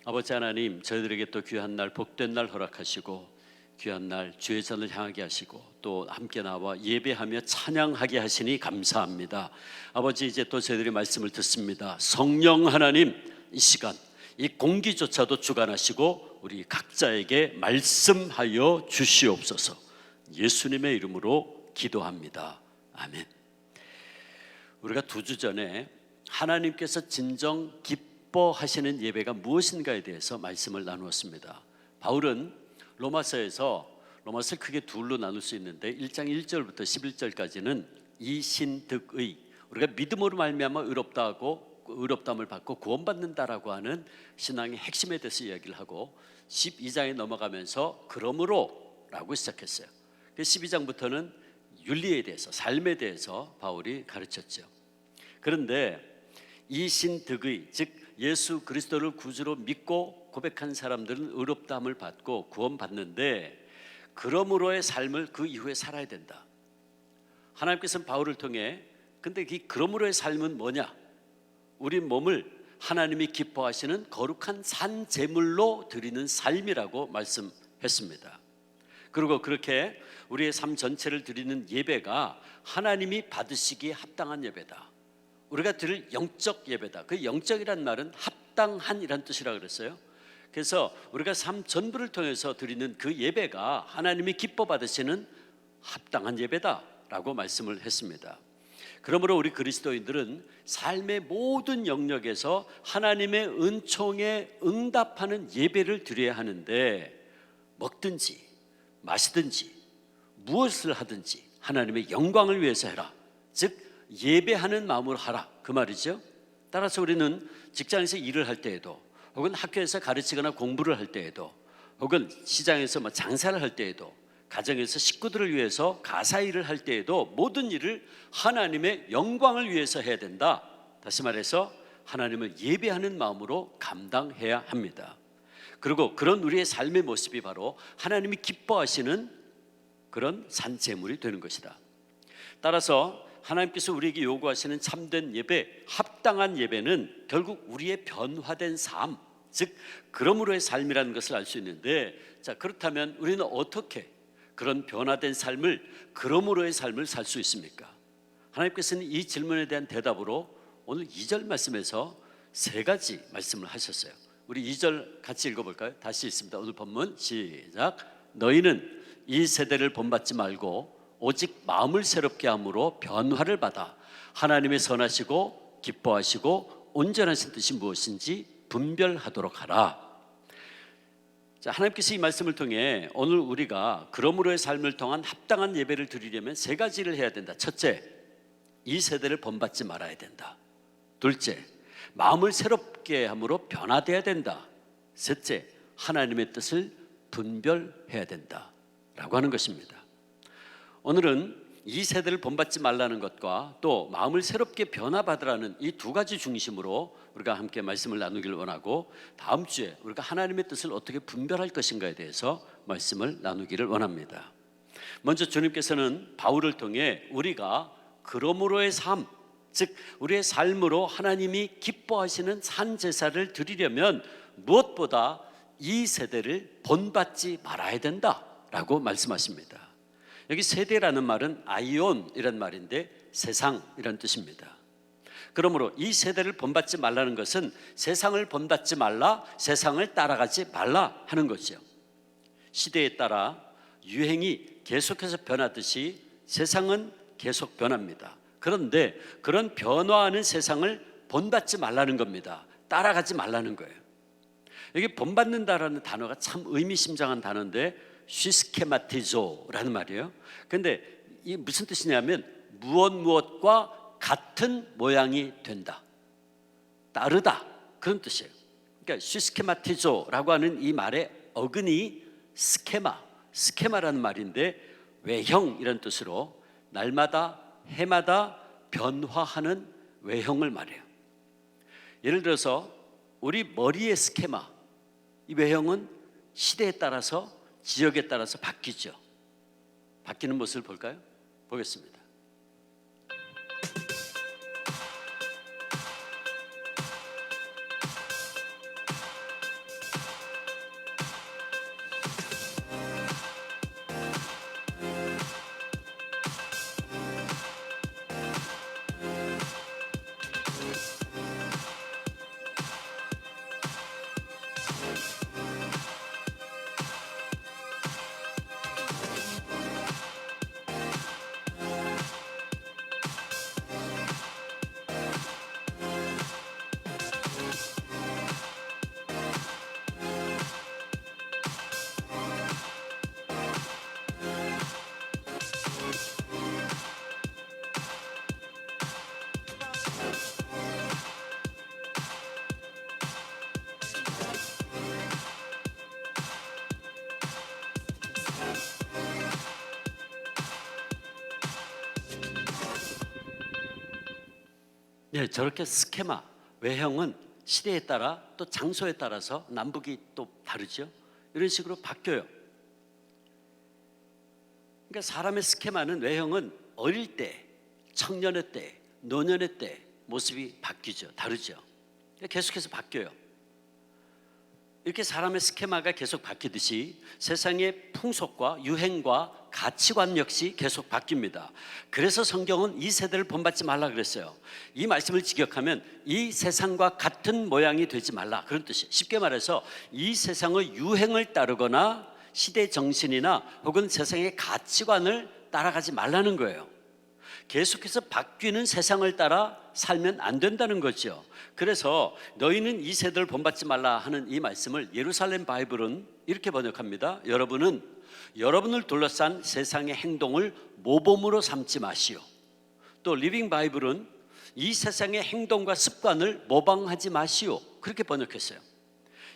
아버지 하나님, 저희들에게 또 귀한 날, 복된 날 허락하시고, 귀한 날 주의 전을 향하게 하시고, 또 함께 나와 예배하며 찬양하게 하시니 감사합니다. 아버지, 이제 또 저희들이 말씀을 듣습니다. 성령 하나님, 이 시간 이 공기조차도 주관하시고 우리 각자에게 말씀하여 주시옵소서. 예수님의 이름으로 기도합니다. 아멘. 우리가 2주 전에 하나님께서 진정 기뻐하시는 예배가 무엇인가에 대해서 말씀을 나누었습니다. 바울은 로마서에서, 로마서를 크게 2로 나눌 수 있는데 1장 1절부터 11절까지는 이신득의, 우리가 믿음으로 말미암아 의롭다함을 받고 구원받는다라고 하는 신앙의 핵심에 대해서 이야기를 하고, 12장에 넘어가면서 그러므로 라고 시작했어요. 12장부터는 윤리에 대해서, 삶에 대해서 바울이 가르쳤죠. 그런데 이신득의, 즉 예수 그리스도를 구주로 믿고 고백한 사람들은 의롭다함을 받고 구원받는데, 그러므로의 삶을 그 이후에 살아야 된다. 하나님께서는 바울을 통해, 근데 이 그러므로의 삶은 뭐냐? 우리 몸을 하나님이 기뻐하시는 거룩한 산 제물로 드리는 삶이라고 말씀했습니다. 그리고 그렇게 우리의 삶 전체를 드리는 예배가 하나님이 받으시기에 합당한 예배다. 우리가 드릴 영적 예배다. 그 영적이란 말은 합당한이란 뜻이라 그랬어요. 그래서 우리가 삶 전부를 통해서 드리는 그 예배가 하나님이 기뻐 받으시는 합당한 예배다라고 말씀을 했습니다. 그러므로 우리 그리스도인들은 삶의 모든 영역에서 하나님의 은총에 응답하는 예배를 드려야 하는데, 먹든지 마시든지 무엇을 하든지 하나님의 영광을 위해서 해라. 즉 예배하는 마음으로 하라, 그 말이죠. 따라서 우리는 직장에서 일을 할 때에도, 혹은 학교에서 가르치거나 공부를 할 때에도, 혹은 시장에서 장사를 할 때에도, 가정에서 식구들을 위해서 가사 일을 할 때에도 모든 일을 하나님의 영광을 위해서 해야 된다. 다시 말해서 하나님을 예배하는 마음으로 감당해야 합니다. 그리고 그런 우리의 삶의 모습이 바로 하나님이 기뻐하시는 그런 산재물이 되는 것이다. 따라서 하나님께서 우리에게 요구하시는 참된 예배, 합당한 예배는 결국 우리의 변화된 삶, 즉 그러므로의 삶이라는 것을 알 수 있는데, 자, 그렇다면 우리는 어떻게 그런 변화된 삶을, 그러므로의 삶을 살 수 있습니까? 하나님께서는 이 질문에 대한 대답으로 오늘 2절 말씀에서 3가지 말씀을 하셨어요. 우리 2절 같이 읽어볼까요? 다시 읽습니다. 오늘 본문 시작. 너희는 이 세대를 본받지 말고 오직 마음을 새롭게 함으로 변화를 받아 하나님의 선하시고 기뻐하시고 온전하신 뜻이 무엇인지 분별하도록 하라. 자, 하나님께서 이 말씀을 통해 오늘 우리가 그러므로의 삶을 통한 합당한 예배를 드리려면 3가지를 해야 된다. 첫째, 이 세대를 본받지 말아야 된다. 둘째, 마음을 새롭게 함으로 변화돼야 된다. 셋째, 하나님의 뜻을 분별해야 된다 라고 하는 것입니다. 오늘은 이 세대를 본받지 말라는 것과 또 마음을 새롭게 변화받으라는 이 2가지 중심으로 우리가 함께 말씀을 나누기를 원하고, 다음 주에 우리가 하나님의 뜻을 어떻게 분별할 것인가에 대해서 말씀을 나누기를 원합니다. 먼저 주님께서는 바울을 통해 우리가 그러므로의 삶, 즉 우리의 삶으로 하나님이 기뻐하시는 산 제사를 드리려면 무엇보다 이 세대를 본받지 말아야 된다라고 말씀하십니다. 여기 세대라는 말은 아이온이란 말인데 세상이란 뜻입니다. 그러므로 이 세대를 본받지 말라는 것은 세상을 본받지 말라, 세상을 따라가지 말라 하는 거죠. 시대에 따라 유행이 계속해서 변하듯이 세상은 계속 변합니다. 그런데 그런 변화하는 세상을 본받지 말라는 겁니다. 따라가지 말라는 거예요. 여기 본받는다라는 단어가 참 의미심장한 단어인데 시스케마티조라는 말이에요. 근데 이 무슨 뜻이냐면 무엇과 같은 모양이 된다, 따르다, 그런 뜻이에요. 그러니까 시스케마티조라고 하는 이 말의 어근이 스케마라는 말인데 외형이라는 뜻으로 날마다 해마다 변화하는 외형을 말해요. 예를 들어서 우리 머리의 스케마, 이 외형은 시대에 따라서 지역에 따라서 바뀌죠. 바뀌는 모습을 볼까요? 보겠습니다. 네, 저렇게 스케마, 외형은 시대에 따라 또 장소에 따라서 남북이 또 다르죠. 이런 식으로 바뀌어요. 그러니까 사람의 스케마는, 외형은 어릴 때, 청년의 때, 노년의 때 모습이 바뀌죠. 다르죠. 계속해서 바뀌어요. 이렇게 사람의 스케마가 계속 바뀌듯이 세상의 풍속과 유행과 가치관 역시 계속 바뀝니다. 그래서 성경은 이 세대를 본받지 말라 그랬어요. 이 말씀을 직역하면 이 세상과 같은 모양이 되지 말라, 그런 뜻이에요. 쉽게 말해서 이 세상의 유행을 따르거나 시대 정신이나 혹은 세상의 가치관을 따라가지 말라는 거예요. 계속해서 바뀌는 세상을 따라 살면 안 된다는 거죠. 그래서 너희는 이 세대를 본받지 말라 하는 이 말씀을 예루살렘 바이블은 이렇게 번역합니다. 여러분은 여러분을 둘러싼 세상의 행동을 모범으로 삼지 마시오. 또 리빙 바이블은 이 세상의 행동과 습관을 모방하지 마시오, 그렇게 번역했어요.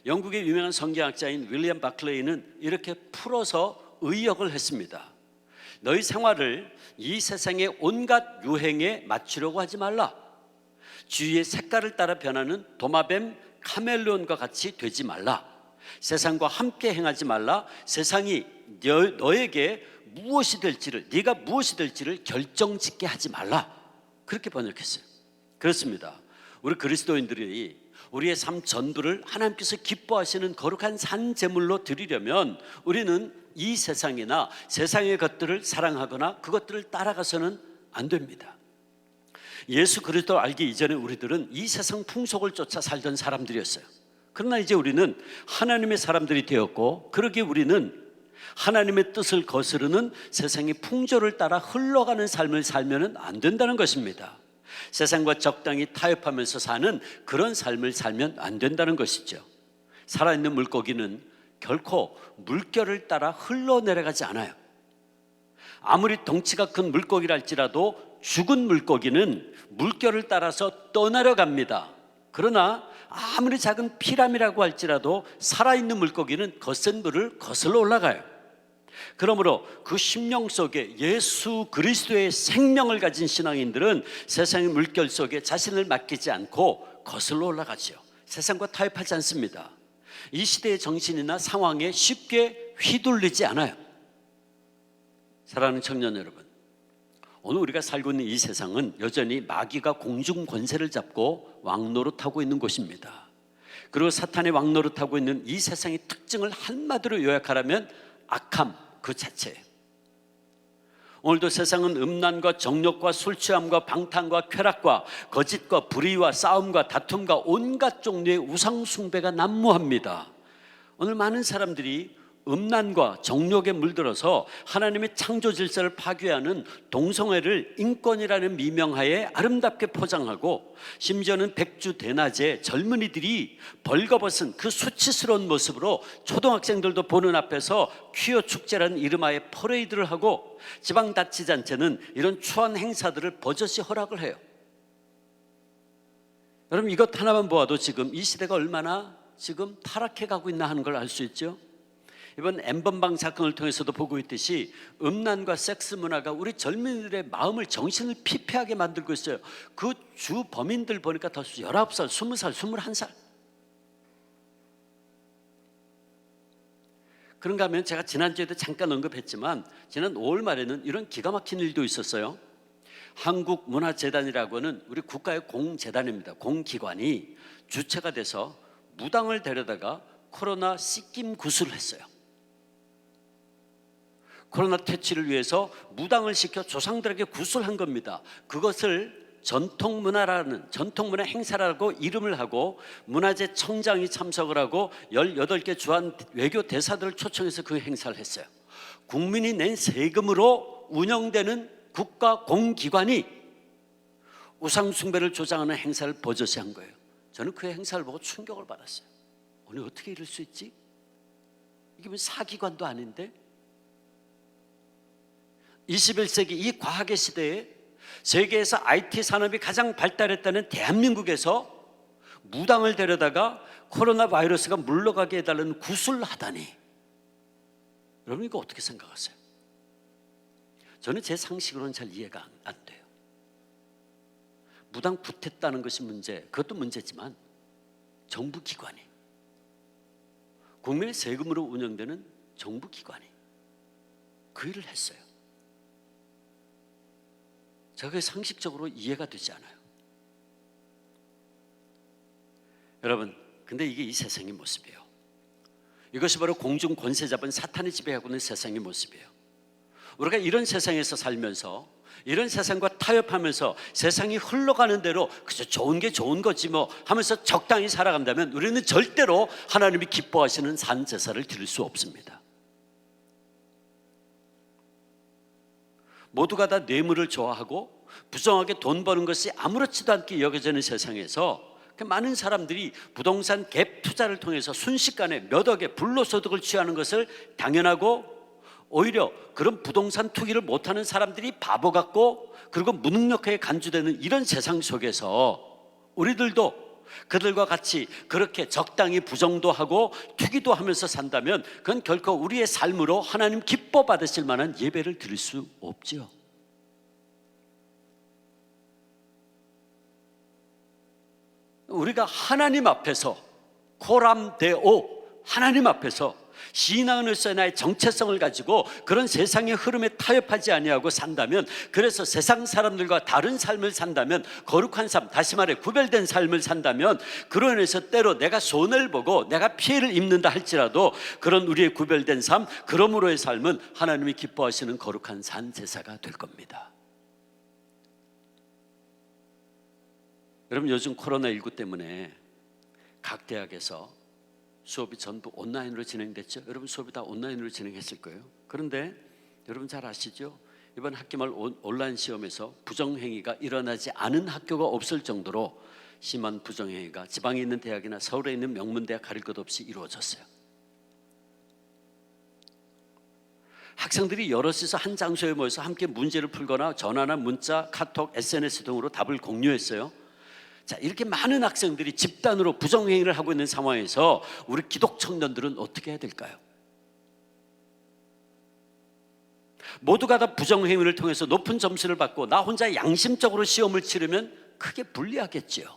영국의 유명한 성경학자인 윌리엄 바클레이는 이렇게 풀어서 의역을 했습니다. 너희 생활을 이 세상의 온갖 유행에 맞추려고 하지 말라. 주위의 색깔을 따라 변하는 도마뱀 카멜레온과 같이 되지 말라. 세상과 함께 행하지 말라. 세상이 너에게 무엇이 될지를, 네가 무엇이 될지를 결정짓게 하지 말라, 그렇게 번역했어요. 그렇습니다. 우리 그리스도인들이 우리의 삶 전부를 하나님께서 기뻐하시는 거룩한 산 제물로 드리려면 우리는 이 세상이나 세상의 것들을 사랑하거나 그것들을 따라가서는 안 됩니다. 예수 그리스도를 알기 이전에 우리들은 이 세상 풍속을 쫓아 살던 사람들이었어요. 그러나 이제 우리는 하나님의 사람들이 되었고, 그러기에 우리는 하나님의 뜻을 거스르는 세상의 풍조를 따라 흘러가는 삶을 살면 안 된다는 것입니다. 세상과 적당히 타협하면서 사는 그런 삶을 살면 안 된다는 것이죠. 살아있는 물고기는 결코 물결을 따라 흘러내려가지 않아요. 아무리 덩치가 큰 물고기랄지라도 죽은 물고기는 물결을 따라서 떠내려갑니다. 그러나 아무리 작은 피라미라고 할지라도 살아있는 물고기는 거센 물을 거슬러 올라가요. 그러므로 그 심령 속에 예수 그리스도의 생명을 가진 신앙인들은 세상의 물결 속에 자신을 맡기지 않고 거슬러 올라가죠. 세상과 타협하지 않습니다. 이 시대의 정신이나 상황에 쉽게 휘둘리지 않아요. 사랑하는 청년 여러분, 오늘 우리가 살고 있는 이 세상은 여전히 마귀가 공중 권세를 잡고 왕노릇하고 있는 곳입니다. 그리고 사탄의 왕노릇하고 있는 이 세상의 특징을 한마디로 요약하라면 악함 그 자체예요. 오늘도 세상은 음란과 정욕과 술취함과 방탕과 쾌락과 거짓과 불의와 싸움과 다툼과 온갖 종류의 우상 숭배가 난무합니다. 오늘 많은 사람들이 음란과 정욕에 물들어서 하나님의 창조 질서를 파괴하는 동성애를 인권이라는 미명하에 아름답게 포장하고, 심지어는 백주대낮에 젊은이들이 벌거벗은 그 수치스러운 모습으로 초등학생들도 보는 앞에서 퀴어 축제라는 이름하에 퍼레이드를 하고, 지방자치단체는 이런 추한 행사들을 버젓이 허락을 해요. 여러분, 이것 하나만 보아도 지금 이 시대가 얼마나 지금 타락해 가고 있나 하는 걸 알 수 있죠. 이번 엠번방 사건을 통해서도 보고 있듯이 음란과 섹스 문화가 우리 젊은이들의 마음을, 정신을 피폐하게 만들고 있어요. 그 주 범인들 보니까 더 19살, 20살, 21살. 그런가 하면 제가 지난주에도 잠깐 언급했지만 지난 5월 말에는 이런 기가 막힌 일도 있었어요. 한국문화재단이라고 하는 우리 국가의 공재단입니다. 공기관이 주체가 돼서 무당을 데려다가 코로나 씻김 구슬을 했어요. 코로나 퇴치를 위해서 무당을 시켜 조상들에게 구슬한 겁니다. 그것을 전통문화 행사라고 이름을 하고 문화재 청장이 참석을 하고 18개 주한 외교 대사들을 초청해서 그 행사를 했어요. 국민이 낸 세금으로 운영되는 국가 공기관이 우상 숭배를 조장하는 행사를 버젓이 한 거예요. 저는 그 행사를 보고 충격을 받았어요. 오늘 어떻게 이럴 수 있지? 이게 무슨 사기관도 아닌데? 21세기 이 과학의 시대에 세계에서 IT 산업이 가장 발달했다는 대한민국에서 무당을 데려다가 코로나 바이러스가 물러가게 해달라는 구슬을 하다니, 여러분 이거 어떻게 생각하세요? 저는 제 상식으로는 잘 이해가 안 돼요. 무당 굿했다는 것이 문제, 그것도 문제지만 정부 기관이, 국민의 세금으로 운영되는 정부 기관이 그 일을 했어요. 제가 그게 상식적으로 이해가 되지 않아요. 여러분, 근데 이게 이 세상의 모습이에요. 이것이 바로 공중 권세 잡은 사탄이 지배하고 있는 세상의 모습이에요. 우리가 이런 세상에서 살면서 이런 세상과 타협하면서 세상이 흘러가는 대로 그저 좋은 게 좋은 거지 뭐 하면서 적당히 살아간다면 우리는 절대로 하나님이 기뻐하시는 산 제사를 드릴 수 없습니다. 모두가 다 뇌물을 좋아하고 부정하게 돈 버는 것이 아무렇지도 않게 여겨지는 세상에서 많은 사람들이 부동산 갭 투자를 통해서 순식간에 몇 억의 불로소득을 취하는 것을 당연하고, 오히려 그런 부동산 투기를 못하는 사람들이 바보 같고 그리고 무능력하게 간주되는 이런 세상 속에서 우리들도 그들과 같이 그렇게 적당히 부정도 하고 투기도 하면서 산다면 그건 결코 우리의 삶으로 하나님 기뻐 받으실 만한 예배를 드릴 수 없지요. 우리가 하나님 앞에서 코람데오, 하나님 앞에서 신앙으로서의 나의 정체성을 가지고 그런 세상의 흐름에 타협하지 아니하고 산다면, 그래서 세상 사람들과 다른 삶을 산다면, 거룩한 삶, 다시 말해 구별된 삶을 산다면, 그로 인해서 때로 내가 손해를 보고 내가 피해를 입는다 할지라도 그런 우리의 구별된 삶, 그러므로의 삶은 하나님이 기뻐하시는 거룩한 산 제사가 될 겁니다. 여러분, 요즘 코로나19 때문에 각 대학에서 수업이 전부 온라인으로 진행됐죠. 여러분, 수업이 다 온라인으로 진행했을 거예요. 그런데 여러분 잘 아시죠? 이번 학기말 온라인 시험에서 부정행위가 일어나지 않은 학교가 없을 정도로 심한 부정행위가 지방에 있는 대학이나 서울에 있는 명문대학 가릴 것 없이 이루어졌어요. 학생들이 여럿이서 한 장소에 모여서 함께 문제를 풀거나 전화나 문자, 카톡, SNS 등으로 답을 공유했어요. 자, 이렇게 많은 학생들이 집단으로 부정행위를 하고 있는 상황에서 우리 기독 청년들은 어떻게 해야 될까요? 모두가 다 부정행위를 통해서 높은 점수를 받고 나 혼자 양심적으로 시험을 치르면 크게 불리하겠지요.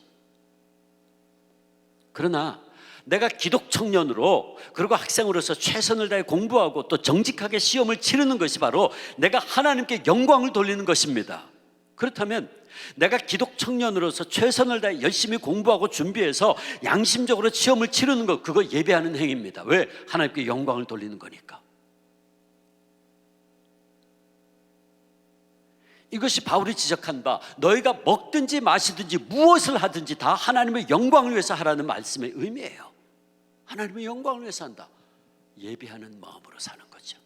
그러나 내가 기독 청년으로 그리고 학생으로서 최선을 다해 공부하고 또 정직하게 시험을 치르는 것이 바로 내가 하나님께 영광을 돌리는 것입니다. 그렇다면 내가 기독 청년으로서 최선을 다해 열심히 공부하고 준비해서 양심적으로 시험을 치르는 것, 그거 예배하는 행위입니다. 왜? 하나님께 영광을 돌리는 거니까. 이것이 바울이 지적한 바, 너희가 먹든지 마시든지 무엇을 하든지 다 하나님의 영광을 위해서 하라는 말씀의 의미예요. 하나님의 영광을 위해서 한다. 예배하는 마음으로 사는 거죠.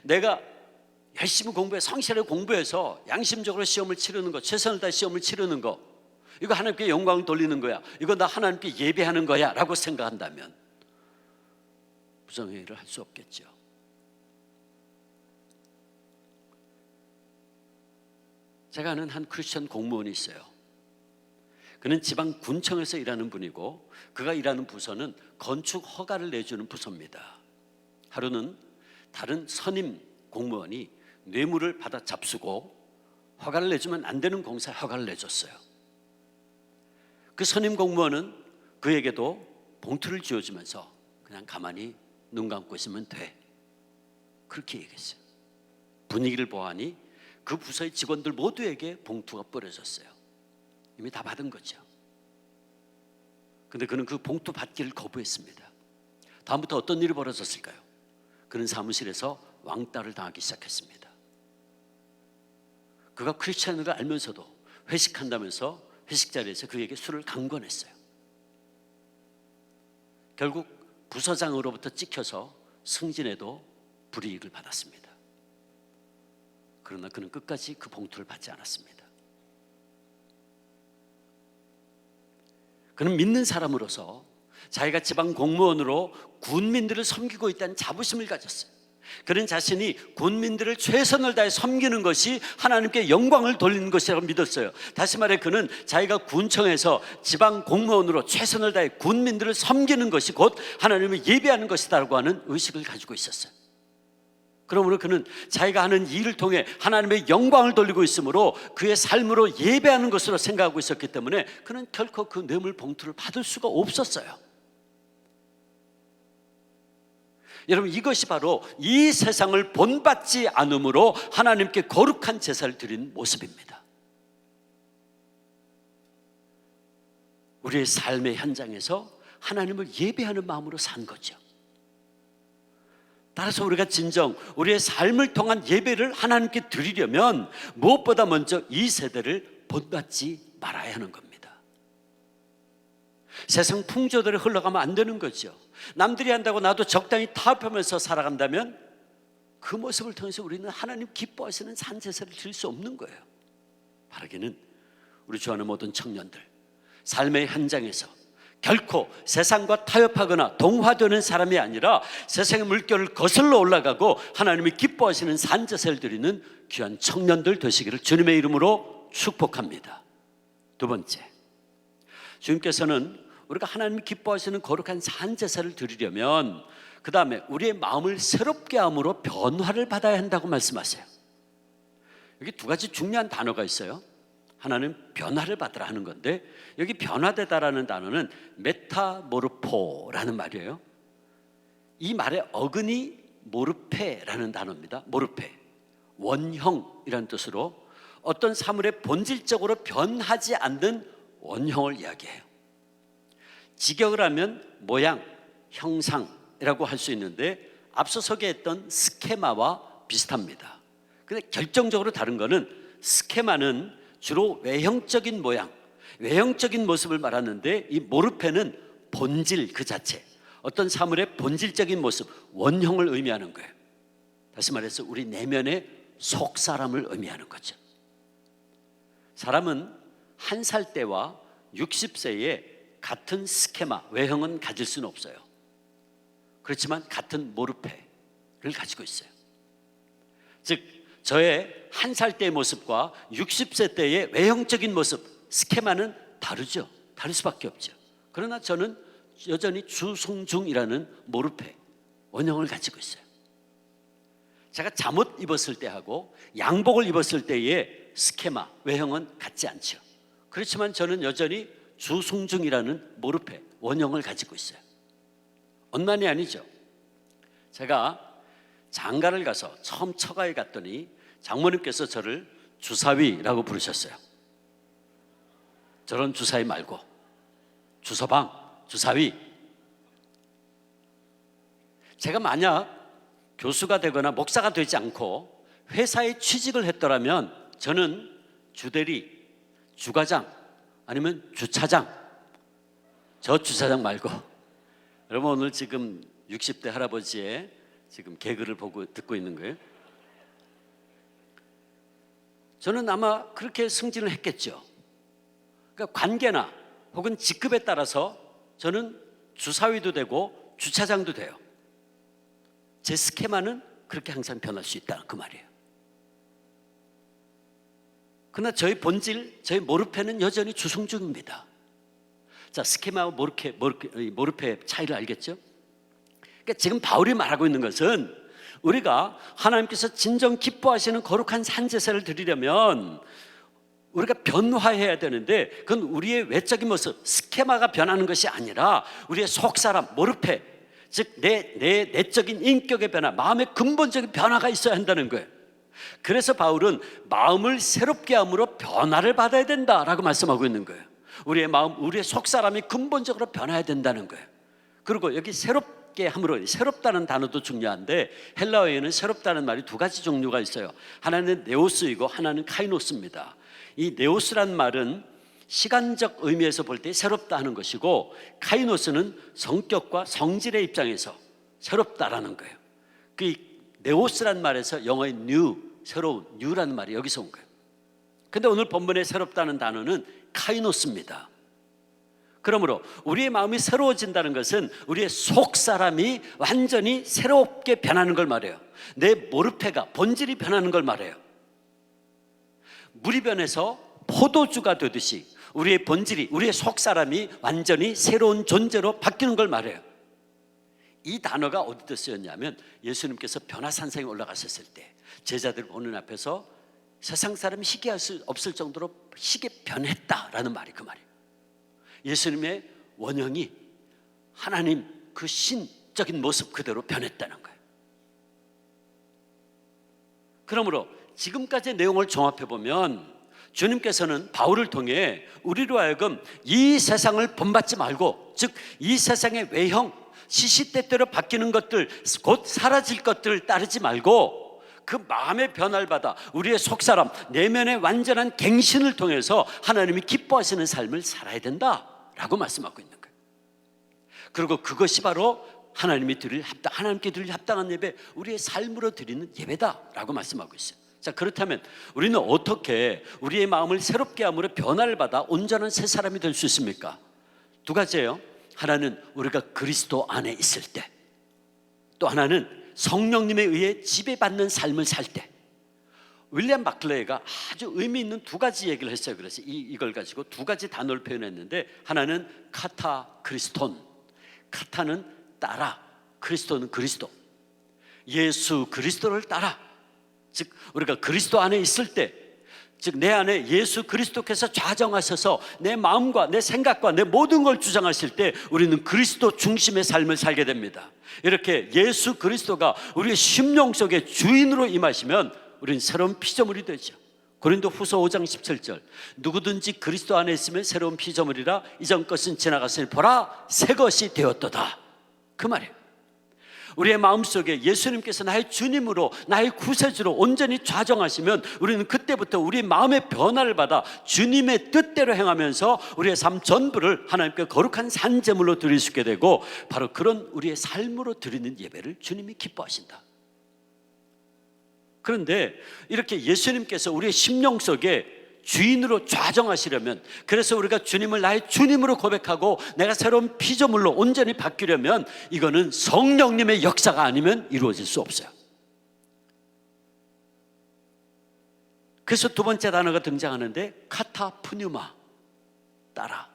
내가 열심히 공부해 성실하게 공부해서 양심적으로 시험을 치르는 것, 최선을 다해 시험을 치르는 것, 이거 하나님께 영광을 돌리는 거야, 이거 나 하나님께 예배하는 거야 라고 생각한다면 부정행위를 할 수 없겠죠. 제가 아는 한 크리스천 공무원이 있어요. 그는 지방 군청에서 일하는 분이고 그가 일하는 부서는 건축 허가를 내주는 부서입니다. 하루는 다른 선임 공무원이 뇌물을 받아 잡수고 허가를 내주면 안 되는 공사에 허가를 내줬어요. 그 선임 공무원은 그에게도 봉투를 쥐어주면서 그냥 가만히 눈 감고 있으면 돼, 그렇게 얘기했어요. 분위기를 보아하니 그 부서의 직원들 모두에게 봉투가 뿌려졌어요. 이미 다 받은 거죠. 근데 그는 그 봉투 받기를 거부했습니다. 다음부터 어떤 일이 벌어졌을까요? 그는 사무실에서 왕따를 당하기 시작했습니다. 그가 크리스찬을 알면서도 회식한다면서 회식 자리에서 그에게 술을 강권했어요. 결국 부서장으로부터 찍혀서 승진에도 불이익을 받았습니다. 그러나 그는 끝까지 그 봉투를 받지 않았습니다. 그는 믿는 사람으로서 자기가 지방 공무원으로 군민들을 섬기고 있다는 자부심을 가졌어요. 그는 자신이 군민들을 최선을 다해 섬기는 것이 하나님께 영광을 돌리는 것이라고 믿었어요. 다시 말해 그는 자기가 군청에서 지방 공무원으로 최선을 다해 군민들을 섬기는 것이 곧 하나님을 예배하는 것이다라고 하는 의식을 가지고 있었어요. 그러므로 그는 자기가 하는 일을 통해 하나님의 영광을 돌리고 있으므로 그의 삶으로 예배하는 것으로 생각하고 있었기 때문에 그는 결코 그 뇌물 봉투를 받을 수가 없었어요. 여러분, 이것이 바로 이 세상을 본받지 않음으로 하나님께 거룩한 제사를 드린 모습입니다. 우리의 삶의 현장에서 하나님을 예배하는 마음으로 산 거죠. 따라서 우리가 진정 우리의 삶을 통한 예배를 하나님께 드리려면 무엇보다 먼저 이 세대를 본받지 말아야 하는 겁니다. 세상 풍조대로 흘러가면 안 되는 거죠. 남들이 한다고 나도 적당히 타협하면서 살아간다면 그 모습을 통해서 우리는 하나님 기뻐하시는 산제사를 드릴 수 없는 거예요. 바라기는 우리 좋아하는 모든 청년들, 삶의 현장에서 결코 세상과 타협하거나 동화되는 사람이 아니라 세상의 물결을 거슬러 올라가고 하나님이 기뻐하시는 산제사를 드리는 귀한 청년들 되시기를 주님의 이름으로 축복합니다. 두 번째, 주님께서는 우리가 하나님이 기뻐하시는 거룩한 산제사를 드리려면 그 다음에 우리의 마음을 새롭게 함으로 변화를 받아야 한다고 말씀하세요. 여기 두 가지 중요한 단어가 있어요. 하나는 변화를 받으라 하는 건데 여기 변화되다라는 단어는 메타모르포라는 말이에요. 이 말의 어근이 모르페라는 단어입니다. 모르페, 원형이라는 뜻으로 어떤 사물의 본질적으로 변하지 않는 원형을 이야기해요. 직역을 하면 모양, 형상이라고 할 수 있는데 앞서 소개했던 스케마와 비슷합니다. 근데 결정적으로 다른 거는 스케마는 주로 외형적인 모양, 외형적인 모습을 말하는데 이 모르페는 본질 그 자체, 어떤 사물의 본질적인 모습, 원형을 의미하는 거예요. 다시 말해서 우리 내면의 속사람을 의미하는 거죠. 사람은 1살 때와 60세에 같은 스케마, 외형은 가질 수는 없어요. 그렇지만 같은 모르페를 가지고 있어요. 즉 저의 1살 때의 모습과 60세 때의 외형적인 모습, 스케마는 다르죠. 다를 수밖에 없죠. 그러나 저는 여전히 주송중이라는 모르페, 원형을 가지고 있어요. 제가 잠옷 입었을 때하고 양복을 입었을 때의 스케마, 외형은 같지 않죠. 그렇지만 저는 여전히 주송중이라는 모르페, 원형을 가지고 있어요. 언만이 아니죠. 제가 장가를 가서 처음 처가에 갔더니 장모님께서 저를 주사위라고 부르셨어요. 저런 주사위 말고 주서방, 주사위. 제가 만약 교수가 되거나 목사가 되지 않고 회사에 취직을 했더라면 저는 주대리, 주과장 아니면 주차장, 저 주차장 말고 여러분 오늘 지금 60대 할아버지의 지금 개그를 보고 듣고 있는 거예요. 저는 아마 그렇게 승진을 했겠죠. 그러니까 관계나 혹은 직급에 따라서 저는 주사위도 되고 주차장도 돼요. 제 스케마는 그렇게 항상 변할 수 있다 그 말이에요. 그러나 저의 본질, 저의 모르페는 여전히 주송중입니다. 자, 스케마와 모르페 차이를 알겠죠? 그러니까 지금 바울이 말하고 있는 것은 우리가 하나님께서 진정 기뻐하시는 거룩한 산제사를 드리려면 우리가 변화해야 되는데 그건 우리의 외적인 모습, 스케마가 변하는 것이 아니라 우리의 속사람, 모르페, 즉 내 내적인 인격의 변화, 마음의 근본적인 변화가 있어야 한다는 거예요. 그래서 바울은 마음을 새롭게 함으로 변화를 받아야 된다라고 말씀하고 있는 거예요. 우리의 마음, 우리의 속사람이 근본적으로 변화해야 된다는 거예요. 그리고 여기 새롭게 함으로, 새롭다는 단어도 중요한데 헬라어에는 새롭다는 말이 두 가지 종류가 있어요. 하나는 네오스이고 하나는 카이노스입니다. 이 네오스란 말은 시간적 의미에서 볼 때 새롭다 하는 것이고 카이노스는 성격과 성질의 입장에서 새롭다라는 거예요. 그 네오스란 말에서 영어의 new, 새로운, new라는 말이 여기서 온 거예요. 근데 오늘 본문에 새롭다는 단어는 카이노스입니다. 그러므로 우리의 마음이 새로워진다는 것은 우리의 속사람이 완전히 새롭게 변하는 걸 말해요. 내 모르페가, 본질이 변하는 걸 말해요. 물이 변해서 포도주가 되듯이 우리의 본질이, 우리의 속사람이 완전히 새로운 존재로 바뀌는 걸 말해요. 이 단어가 어디서 쓰였냐면 예수님께서 변화산상에 올라가셨을 때 제자들 보는 앞에서 세상 사람이 희귀할 수 없을 정도로 희게 변했다라는 말이 그 말이에요. 예수님의 원형이 하나님 그 신적인 모습 그대로 변했다는 거예요. 그러므로 지금까지의 내용을 종합해 보면 주님께서는 바울을 통해 우리로 하여금 이 세상을 본받지 말고, 즉 이 세상의 외형, 시시때때로 바뀌는 것들, 곧 사라질 것들을 따르지 말고 그 마음의 변화를 받아 우리의 속사람, 내면의 완전한 갱신을 통해서 하나님이 기뻐하시는 삶을 살아야 된다라고 말씀하고 있는 거예요. 그리고 그것이 바로 하나님께 드릴 합당한 예배, 우리의 삶으로 드리는 예배다라고 말씀하고 있어요. 자, 그렇다면 우리는 어떻게 우리의 마음을 새롭게 함으로 변화를 받아 온전한 새 사람이 될 수 있습니까? 두 가지예요. 하나는 우리가 그리스도 안에 있을 때, 또 하나는 성령님에 의해 지배받는 삶을 살 때. 윌리엄 바클레이가 아주 의미 있는 두 가지 얘기를 했어요. 그래서 이걸 가지고 두 가지 단어를 표현했는데, 하나는 카타 크리스톤, 카타는 따라, 크리스토는 그리스도, 예수 그리스도를 따라. 즉 우리가 그리스도 안에 있을 때, 즉 내 안에 예수 그리스도께서 좌정하셔서 내 마음과 내 생각과 내 모든 걸 주장하실 때 우리는 그리스도 중심의 삶을 살게 됩니다. 이렇게 예수 그리스도가 우리의 심령 속에 주인으로 임하시면 우리는 새로운 피조물이 되죠. 고린도 후서 5장 17절, 누구든지 그리스도 안에 있으면 새로운 피조물이라, 이전 것은 지나갔으니 보라 새 것이 되었도다, 그 말이에요. 우리의 마음속에 예수님께서 나의 주님으로, 나의 구세주로 온전히 좌정하시면 우리는 그때부터 우리 마음의 변화를 받아 주님의 뜻대로 행하면서 우리의 삶 전부를 하나님께 거룩한 산제물로 드릴 수 있게 되고, 바로 그런 우리의 삶으로 드리는 예배를 주님이 기뻐하신다. 그런데 이렇게 예수님께서 우리의 심령 속에 주인으로 좌정하시려면, 그래서 우리가 주님을 나의 주님으로 고백하고 내가 새로운 피조물로 온전히 바뀌려면 이거는 성령님의 역사가 아니면 이루어질 수 없어요. 그래서 두 번째 단어가 등장하는데, 카타 푸뉴마, 따라,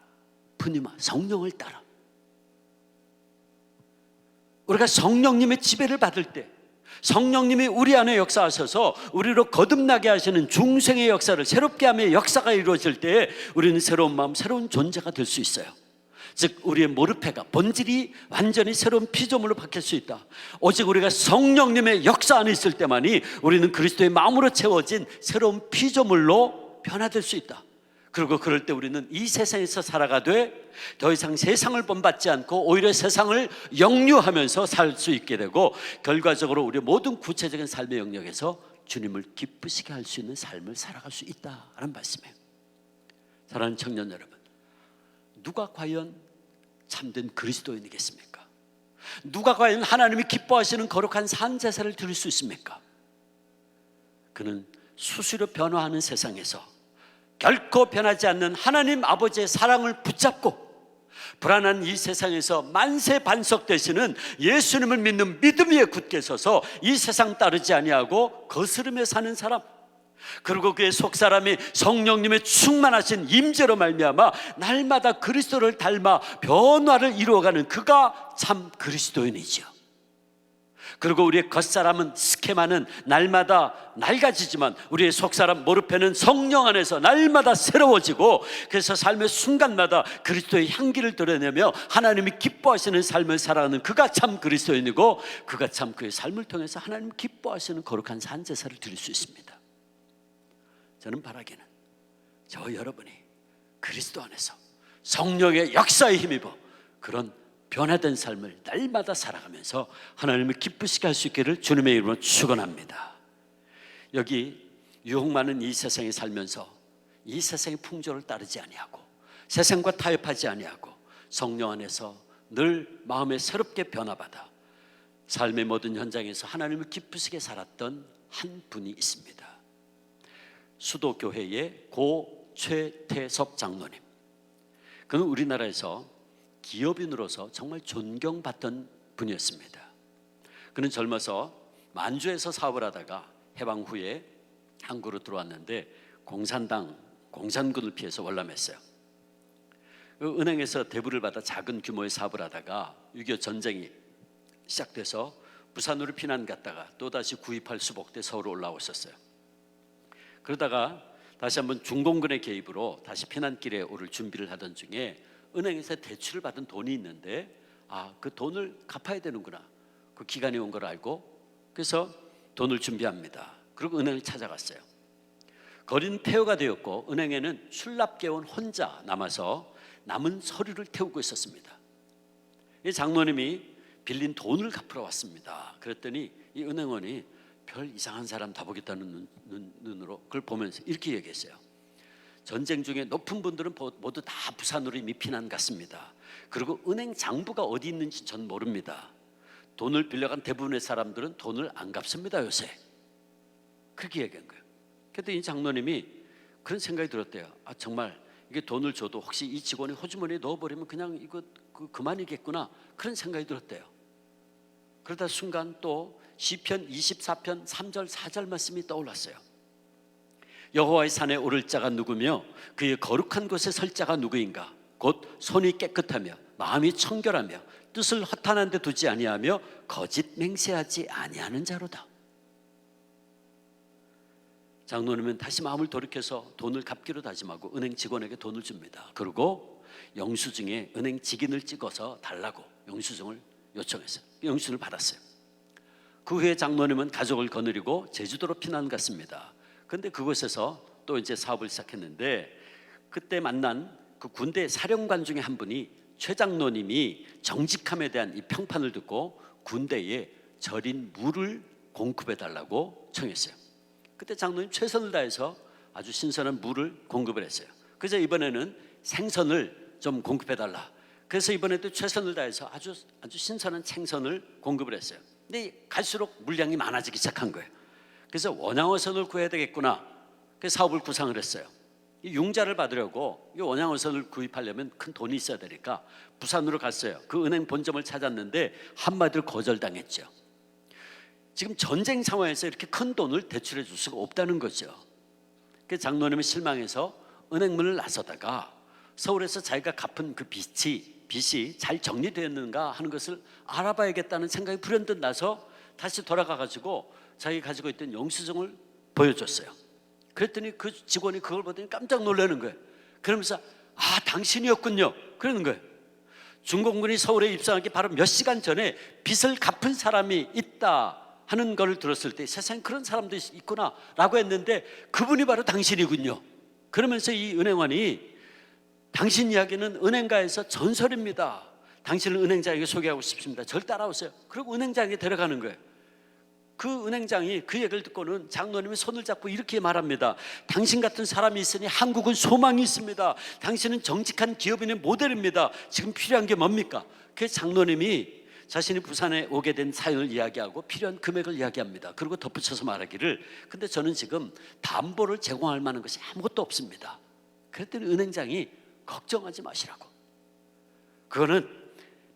푸뉴마, 성령을 따라. 우리가 성령님의 지배를 받을 때, 성령님이 우리 안에 역사하셔서 우리로 거듭나게 하시는 중생의 역사를, 새롭게 함의 역사가 이루어질 때 우리는 새로운 마음, 새로운 존재가 될 수 있어요. 즉 우리의 모르페가, 본질이 완전히 새로운 피조물로 바뀔 수 있다. 오직 우리가 성령님의 역사 안에 있을 때만이 우리는 그리스도의 마음으로 채워진 새로운 피조물로 변화될 수 있다. 그리고 그럴 때 우리는 이 세상에서 살아가되 더 이상 세상을 본받지 않고 오히려 세상을 역류하면서 살 수 있게 되고, 결과적으로 우리의 모든 구체적인 삶의 영역에서 주님을 기쁘시게 할 수 있는 삶을 살아갈 수 있다는 말씀이에요. 사랑하는 청년 여러분, 누가 과연 참된 그리스도인이겠습니까? 누가 과연 하나님이 기뻐하시는 거룩한 산 제사를 드릴 수 있습니까? 그는 수시로 변화하는 세상에서 결코 변하지 않는 하나님 아버지의 사랑을 붙잡고 불안한 이 세상에서 만세 반석 되시는 예수님을 믿는 믿음 위에 굳게 서서 이 세상 따르지 아니하고 거스르며 사는 사람, 그리고 그의 속사람이 성령님의 충만하신 임재로 말미암아 날마다 그리스도를 닮아 변화를 이루어가는 그가 참 그리스도인이죠. 그리고 우리의 겉사람은, 스케마는 날마다 낡아지지만 우리의 속사람 모르페는 성령 안에서 날마다 새로워지고, 그래서 삶의 순간마다 그리스도의 향기를 드러내며 하나님이 기뻐하시는 삶을 살아가는 그가 참 그리스도인이고, 그가 참 그의 삶을 통해서 하나님 기뻐하시는 거룩한 산제사를 드릴 수 있습니다. 저는 바라기는 저 여러분이 그리스도 안에서 성령의 역사에 힘입어 그런 변화된 삶을 날마다 살아가면서 하나님을 기쁘시게 할 수 있기를 주님의 이름으로 축원합니다. 여기 유혹 많은 이 세상에 살면서 이 세상의 풍조를 따르지 아니하고 세상과 타협하지 아니하고 성령 안에서 늘 마음에 새롭게 변화받아 삶의 모든 현장에서 하나님을 기쁘시게 살았던 한 분이 있습니다. 수도교회의 고 최태섭 장로님. 그는 우리나라에서 기업인으로서 정말 존경받던 분이었습니다. 그는 젊어서 만주에서 사업을 하다가 해방 후에 한국으로 들어왔는데 공산군을 피해서 월남했어요. 은행에서 대부를 받아 작은 규모의 사업을 하다가 6.25 전쟁이 시작돼서 부산으로 피난 갔다가 또다시 구입할 수복돼 서울 올라오셨어요. 그러다가 다시 한번 중공군의 개입으로 다시 피난길에 오를 준비를 하던 중에 은행에서 대출을 받은 돈이 있는데, 그 돈을 갚아야 되는구나, 그 기간이 온 걸 알고 그래서 돈을 준비합니다. 그리고 은행을 찾아갔어요. 거리는 폐허가 되었고 은행에는 출납개원 혼자 남아서 남은 서류를 태우고 있었습니다. 이 장로님이 빌린 돈을 갚으러 왔습니다. 그랬더니 이 은행원이 별 이상한 사람 다 보겠다는 눈으로 그걸 보면서 이렇게 얘기했어요. 전쟁 중에 높은 분들은 모두 다 부산으로 이미 피난 갔습니다. 그리고 은행 장부가 어디 있는지 전 모릅니다. 돈을 빌려간 대부분의 사람들은 돈을 안 갚습니다 요새. 그렇게 얘기한 거예요. 그랬더니 이 장로님이 그런 생각이 들었대요. 아, 정말 이게 돈을 줘도 혹시 이 직원이 호주머니에 넣어버리면 그냥 이거 그만이겠구나, 그런 생각이 들었대요. 그러다 순간 또 시편 24편 3절 4절 말씀이 떠올랐어요. 여호와의 산에 오를 자가 누구며 그의 거룩한 곳에 설 자가 누구인가? 곧 손이 깨끗하며 마음이 청결하며 뜻을 허탄한 데 두지 아니하며 거짓 맹세하지 아니하는 자로다. 장로님은 다시 마음을 돌이켜서 돈을 갚기로 다짐하고 은행 직원에게 돈을 줍니다. 그리고 영수증에 은행 직인을 찍어서 달라고 영수증을 요청했어요. 영수증을 받았어요. 그 후에 장로님은 가족을 거느리고 제주도로 피난 갔습니다. 그런데 그곳에서 또 이제 사업을 시작했는데, 그때 만난 그 군대 사령관 중에 한 분이 최 장로님이 정직함에 대한 이 평판을 듣고 군대에 절인 물을 공급해 달라고 청했어요. 그때 장로님 최선을 다해서 아주 신선한 물을 공급을 했어요. 그래서 이번에는 생선을 좀 공급해 달라. 그래서 이번에도 최선을 다해서 아주 신선한 생선을 공급을 했어요. 근데 갈수록 물량이 많아지기 시작한 거예요. 그래서 원양어선을 구해야 되겠구나. 그래서 사업을 구상을 했어요. 이 융자를 받으려고 이 원양어선을 구입하려면 큰 돈이 있어야 되니까 부산으로 갔어요. 그 은행 본점을 찾았는데 한마디로 거절당했죠. 지금 전쟁 상황에서 이렇게 큰 돈을 대출해 줄 수가 없다는 거죠. 그래서 장로님은 실망해서 은행문을 나서다가 서울에서 자기가 갚은 그 빚이 잘 정리되었는가 하는 것을 알아봐야겠다는 생각이 불현듯 나서 다시 돌아가가지고 자기 가지고 있던 영수증을 보여줬어요. 그랬더니 그 직원이 그걸 보더니 깜짝 놀라는 거예요. 그러면서 아, 당신이었군요, 그러는 거예요. 중공군이 서울에 입성하기 바로 몇 시간 전에 빚을 갚은 사람이 있다 하는 걸 들었을 때 세상에 그런 사람도 있구나 라고 했는데 그분이 바로 당신이군요. 그러면서 이 은행원이 당신 이야기는 은행가에서 전설입니다. 당신을 은행장에게 소개하고 싶습니다. 절 따라오세요. 그리고 은행장에 데려가는 거예요. 그 은행장이 그 얘기를 듣고는 장로님이 손을 잡고 이렇게 말합니다. 당신 같은 사람이 있으니 한국은 소망이 있습니다. 당신은 정직한 기업인의 모델입니다. 지금 필요한 게 뭡니까? 그래서 장로님이 자신이 부산에 오게 된 사연을 이야기하고 필요한 금액을 이야기합니다. 그리고 덧붙여서 말하기를, 근데 저는 지금 담보를 제공할 만한 것이 아무것도 없습니다. 그랬더니 은행장이 걱정하지 마시라고. 그거는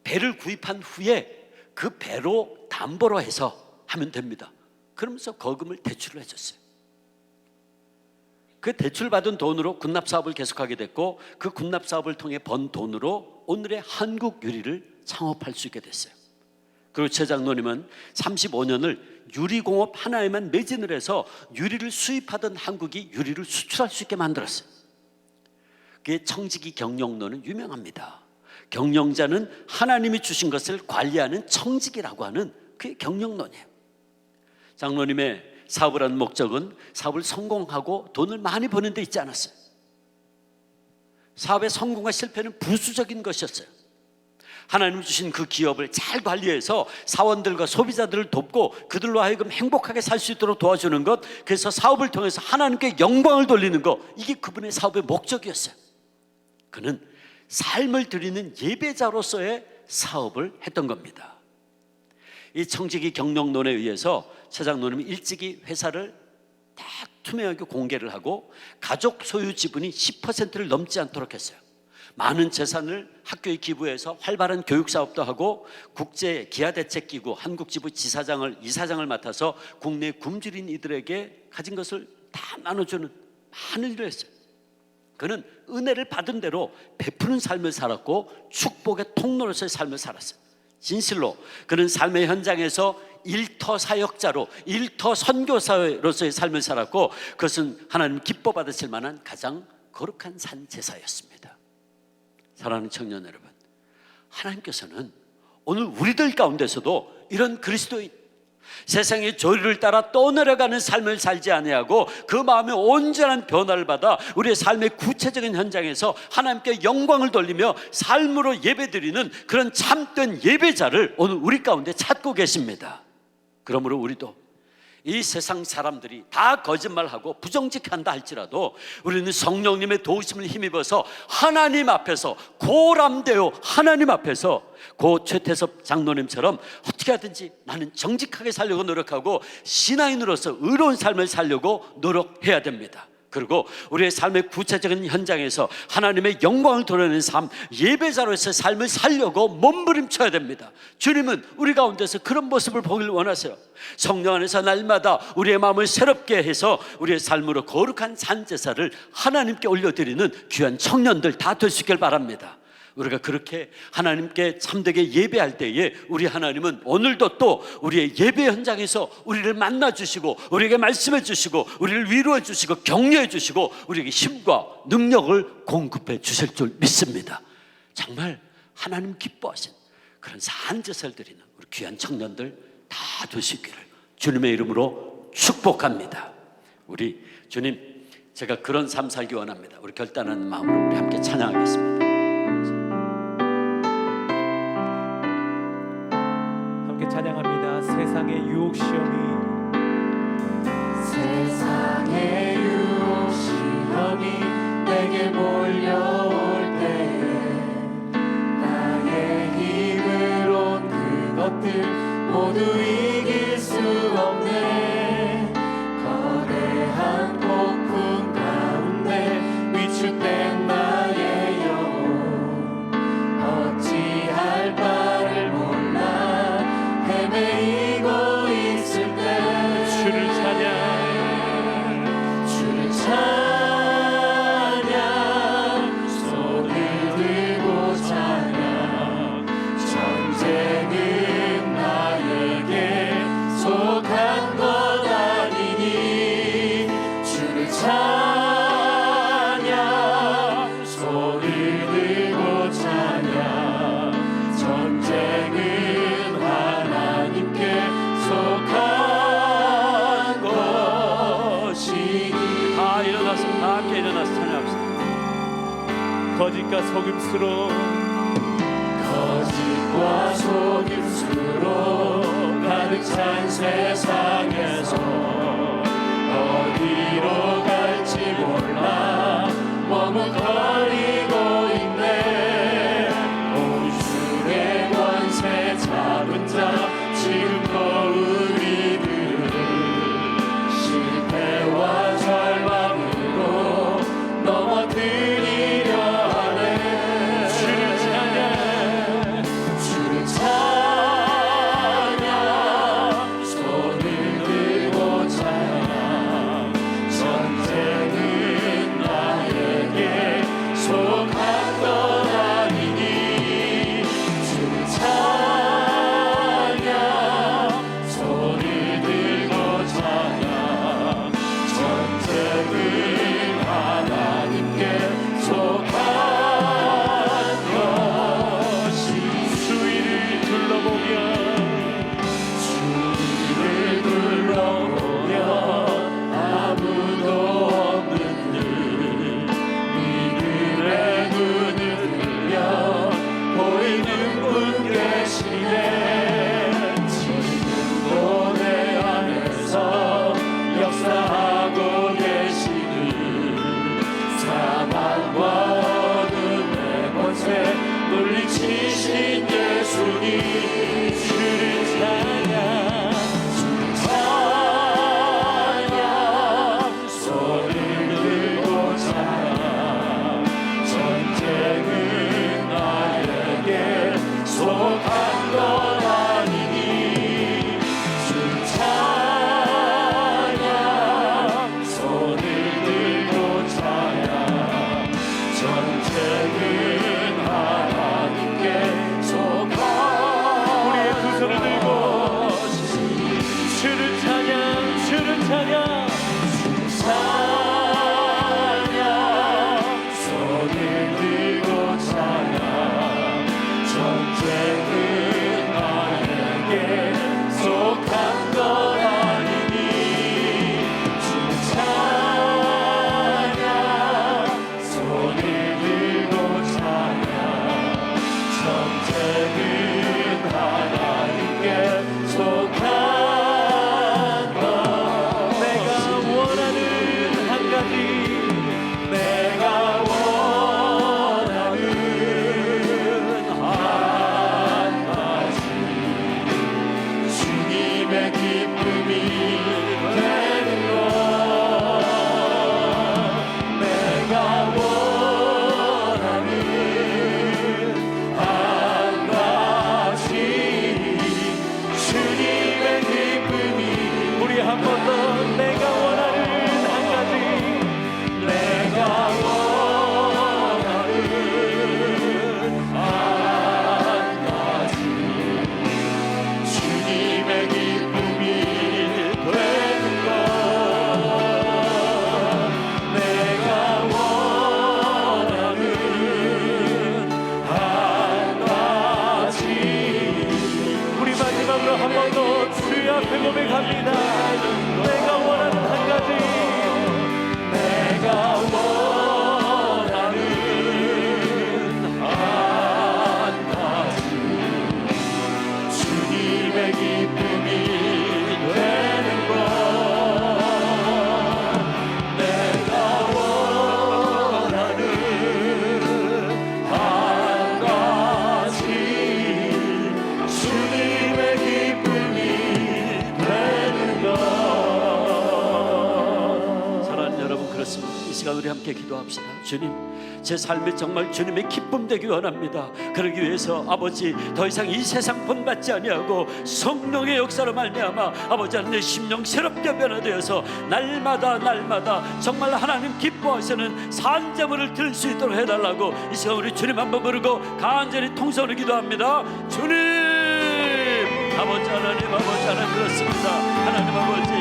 배를 구입한 후에 그 배로 담보로 해서 하면 됩니다. 그러면서 거금을 대출을 해줬어요. 그 대출받은 돈으로 군납사업을 계속하게 됐고 그 군납사업을 통해 번 돈으로 오늘의 한국 유리를 창업할 수 있게 됐어요. 그리고 최 장로님은 35년을 유리공업 하나에만 매진을 해서 유리를 수입하던 한국이 유리를 수출할 수 있게 만들었어요. 그의 청지기 경영론은 유명합니다. 경영자는 하나님이 주신 것을 관리하는 청지기라고 하는 그의 경영론이에요. 장로님의 사업을 하는 목적은 사업을 성공하고 돈을 많이 버는 데 있지 않았어요. 사업의 성공과 실패는 부수적인 것이었어요. 하나님 주신 그 기업을 잘 관리해서 사원들과 소비자들을 돕고 그들로 하여금 행복하게 살 수 있도록 도와주는 것, 그래서 사업을 통해서 하나님께 영광을 돌리는 것, 이게 그분의 사업의 목적이었어요. 그는 삶을 드리는 예배자로서의 사업을 했던 겁니다. 이 청지기 경영론에 의해서 최 장로님이 일찍이 회사를 딱 투명하게 공개를 하고 가족 소유 지분이 10%를 넘지 않도록 했어요. 많은 재산을 학교에 기부해서 활발한 교육 사업도 하고 국제 기아대책기구 한국지부 이사장을 맡아서 국내 굶주린 이들에게 가진 것을 다 나눠주는 많은 일을 했어요. 그는 은혜를 받은 대로 베푸는 삶을 살았고 축복의 통로로서의 삶을 살았어요. 진실로 그는 삶의 현장에서 일터 사역자로 일터 선교사로서의 삶을 살았고 그것은 하나님 기뻐 받으실 만한 가장 거룩한 산 제사였습니다. 사랑하는 청년 여러분, 하나님께서는 오늘 우리들 가운데서도 이런 그리스도인, 세상의 조류를 따라 떠내려가는 삶을 살지 아니하고 그 마음의 온전한 변화를 받아 우리의 삶의 구체적인 현장에서 하나님께 영광을 돌리며 삶으로 예배드리는 그런 참된 예배자를 오늘 우리 가운데 찾고 계십니다. 그러므로 우리도 이 세상 사람들이 다 거짓말하고 부정직한다 할지라도 우리는 성령님의 도우심을 힘입어서 하나님 앞에서 고람되어 하나님 앞에서 고 최태섭 장로님처럼 어떻게 하든지 나는 정직하게 살려고 노력하고 신앙인으로서 의로운 삶을 살려고 노력해야 됩니다. 그리고 우리의 삶의 구체적인 현장에서 하나님의 영광을 드러내는 삶, 예배자로서의 삶을 살려고 몸부림쳐야 됩니다. 주님은 우리 가운데서 그런 모습을 보길 원하세요. 성령 안에서 날마다 우리의 마음을 새롭게 해서 우리의 삶으로 거룩한 산제사를 하나님께 올려드리는 귀한 청년들 다 될 수 있길 바랍니다. 우리가 그렇게 하나님께 참되게 예배할 때에 우리 하나님은 오늘도 또 우리의 예배 현장에서 우리를 만나 주시고 우리에게 말씀해 주시고 우리를 위로해 주시고 격려해 주시고 우리에게 힘과 능력을 공급해 주실 줄 믿습니다. 정말 하나님 기뻐하신 그런 산제사를 드리는 우리 귀한 청년들 다 되시기를 주님의 이름으로 축복합니다. 우리 주님, 제가 그런 삶 살기 원합니다. 우리 결단하는 마음으로 우리 함께 찬양하겠습니다. 함께 찬양합니다. 세상의 유혹 시험이 세상의 유혹 시험이 내게 몰려올 때에 나의 힘으론 그것들 모두 이길 수 없네. 거대한 폭풍 가운데 위축된 나의 영혼 어찌할 바를 몰라 헤매이고 있을 때 주를 찬양 주를 찬양 손을 들고 찬양 전쟁은 나에게 속한 것 아니니 주를 찬양 손을 들고 찬양 전쟁은 하나님께 속한 것이니. 다 일어나서 다 함께 일어나서 찬양합시다. 거짓과 속임수로 거짓과 속임수로 가득 찬 세상에서 어디로 갈지 몰라 머뭇거리고 있네. 온수의 권세 잡은 자 지금도 우리들을 실패와 절망으로 넘어뜨리려 하네. 주를 찬양 주를 찬양 손을 들고 찬양 전쟁은 나에게 이 시간 우리 함께 기도합시다. 주님, 제 삶이 정말 주님의 기쁨 되기 원합니다. 그러기 위해서 아버지 더 이상 이 세상 본받지 아니하고 성령의 역사로 말미암아 아버지 하나님 내 심령 새롭게 변화되어서 날마다 정말 하나님 기뻐하시는 산제물을 드릴 수 있도록 해달라고 이 시간 우리 주님 한번 부르고 간절히 통성으로 기도합니다. 주님, 아버지 하나님 그렇습니다. 하나님 아버지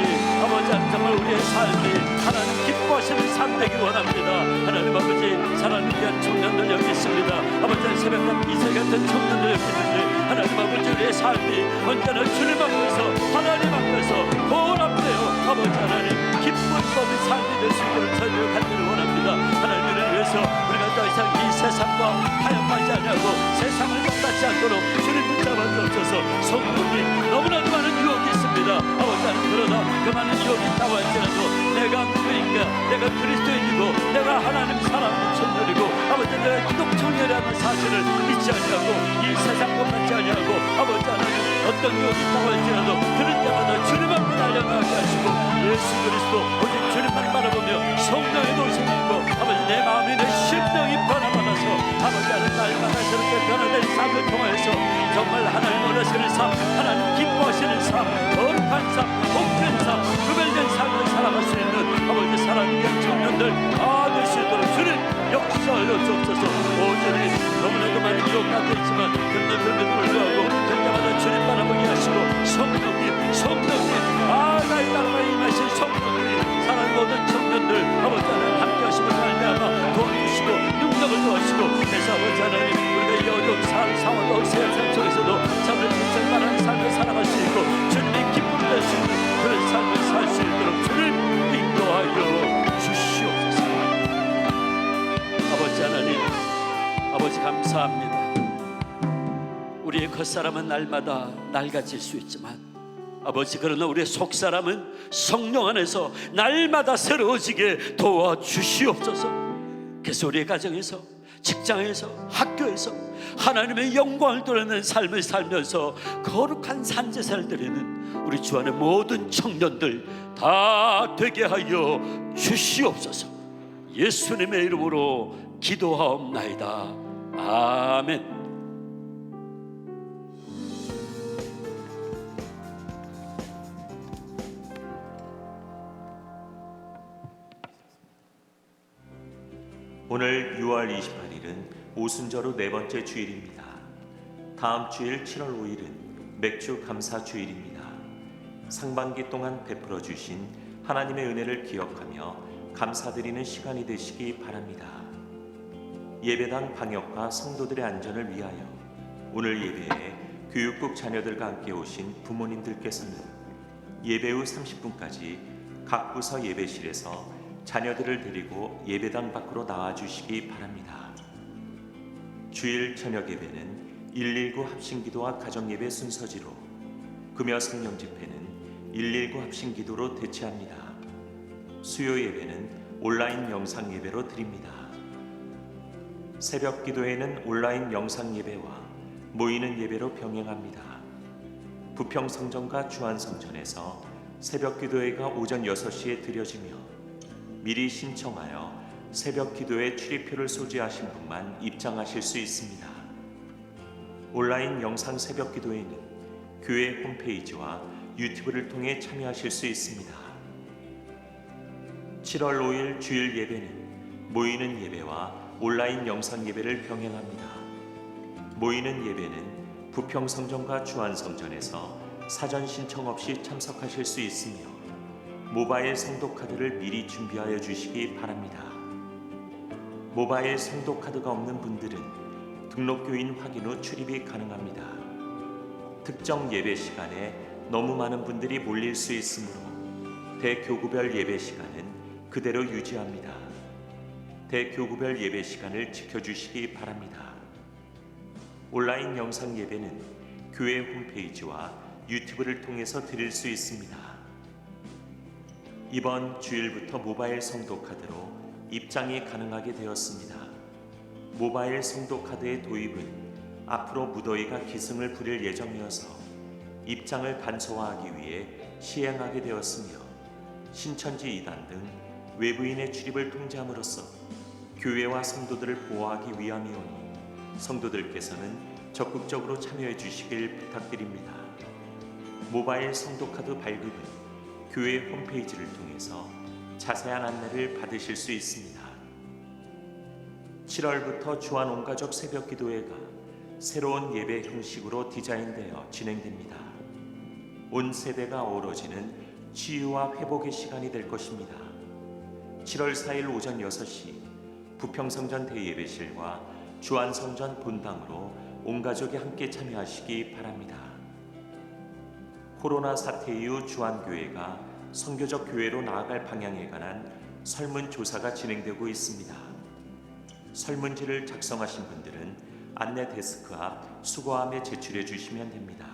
하나님 정말 우리의 삶이 하나님 기뻐하시는 삶 되기 원합니다. 하나님 아버지 사랑을 위한 청년들 여기 있습니다. 아버지 새벽날 이세 같은 청년들 여기 있는데 하나님 아버지 우리의 삶이 언제나 주님 앞에서 하나님 앞에서 보람되어 아버지 하나님 기쁨 법의 삶이 될 수 있도록 저희를 갖기를 원합니다. 하나님을 위해서 우리가 더 이상 이 세상과 타협하지 아니하고 세상을 탓하지 않도록 주님 붙잡아 주옵소서. 성령님 너무나도 많은 유혹이 있습니다. 아버지 하나님 그러나 그 많은 유혹이 있다고 할지라도 내가 누구인가, 내가 그리스도인이고 내가 하나님 사랑하는 청년이고 아버지 내가 기독 청년이라는 사실을 잊지 아니하고 이 세상 것만지 아니하고 아버지 하나님 어떤 유혹이 있다고 할지라도 그럴 때마다 주님 앞에 달려가게 하시고 예수 그리스도 오직 주님만 바라보며 성령의 도심이 있고 아버지 내 마음이 내 심령이 변화받아서 아버지 하나님 날마다 저렇게 변화된 삶을 통해서 정말 하나님 원하시는 삶, 하나님 기뻐하시는 삶, 거룩한 삶, 복된 삶, 구별된 삶을 살아갈 수 있는 아버지 사랑의 청년들 다 될 수 있도록 주님 역사하여 주옵소서. 오전에 너무나도 많은 유혹 같아 있지만 그럼에도 불구하고 그때마다 주님 바라보게 하시고 성령님 나의 따라가 임하신 성령님 사랑 모든 청년들 아버지 하나님 함께 하시고 말미암아 도와주시고 능력을 도와주시고 그래서 아버지 하나님 우리가 이 어려운 상황 세상 속에서도 참을 인생 바라는 삶을 살아갈 수 있고 주님의 기쁨 될 수 있는 그런 삶을 살 수 있도록 주님 인도하여 주시옵소서. 아버지 하나님 아버지 감사합니다. 우리의 겉사람은 날마다 낡아질 수 있지만 아버지 그러나 우리의 속사람은 성령 안에서 날마다 새로워지게 도와주시옵소서. 그래서 우리의 가정에서 직장에서 학교에서 하나님의 영광을 드러내는 삶을 살면서 거룩한 산제사를 드리는 우리 주 안의 모든 청년들 다 되게 하여 주시옵소서. 예수님의 이름으로 기도하옵나이다. 아멘. 오늘 6월 28일은 오순절후 네 번째 주일입니다. 다음 주일 7월 5일은 맥주 감사 주일입니다. 상반기 동안 베풀어 주신 하나님의 은혜를 기억하며 감사드리는 시간이 되시기 바랍니다. 예배당 방역과 성도들의 안전을 위하여 오늘 예배에 교육국 자녀들과 함께 오신 부모님들께서는 예배 후 30분까지 각 부서 예배실에서 자녀들을 데리고 예배당 밖으로 나와주시기 바랍니다. 주일 저녁 예배는 119 합심기도와 가정예배 순서지로 금요 성령 집회는 119 합심기도로 대체합니다. 수요 예배는 온라인 영상 예배로 드립니다. 새벽 기도회는 온라인 영상 예배와 모이는 예배로 병행합니다. 부평성전과 주안성전에서 새벽 기도회가 오전 6시에 드려지며 미리 신청하여 새벽 기도회 출입표를 소지하신 분만 입장하실 수 있습니다. 온라인 영상 새벽 기도회는 교회 홈페이지와 유튜브를 통해 참여하실 수 있습니다. 7월 5일 주일 예배는 모이는 예배와 온라인 영상 예배를 병행합니다. 모이는 예배는 부평성전과 주안성전에서 사전 신청 없이 참석하실 수 있으며 모바일 성도카드를 미리 준비하여 주시기 바랍니다. 모바일 성도카드가 없는 분들은 등록교인 확인 후 출입이 가능합니다. 특정 예배 시간에 너무 많은 분들이 몰릴 수 있으므로 대교구별 예배 시간은 그대로 유지합니다. 대교구별 예배 시간을 지켜주시기 바랍니다. 온라인 영상 예배는 교회 홈페이지와 유튜브를 통해서 드릴 수 있습니다. 이번 주일부터 모바일 성도카드로 입장이 가능하게 되었습니다. 모바일 성도카드의 도입은 앞으로 무더위가 기승을 부릴 예정이어서 입장을 간소화하기 위해 시행하게 되었으며 신천지 이단 등 외부인의 출입을 통제함으로써 교회와 성도들을 보호하기 위함이오니 성도들께서는 적극적으로 참여해 주시길 부탁드립니다. 모바일 성도카드 발급은 교회 홈페이지를 통해서 자세한 안내를 받으실 수 있습니다. 7월부터 주한 온가족 새벽기도회가 새로운 예배 형식으로 디자인되어 진행됩니다. 온 세대가 어우러지는 치유와 회복의 시간이 될 것입니다. 7월 4일 오전 6시 부평성전 대예배실과 주안성전 본당으로 온 가족이 함께 참여하시기 바랍니다. 코로나 사태 이후 주안교회가 선교적 교회로 나아갈 방향에 관한 설문조사가 진행되고 있습니다. 설문지를 작성하신 분들은 안내 데스크 앞 수거함에 제출해 주시면 됩니다.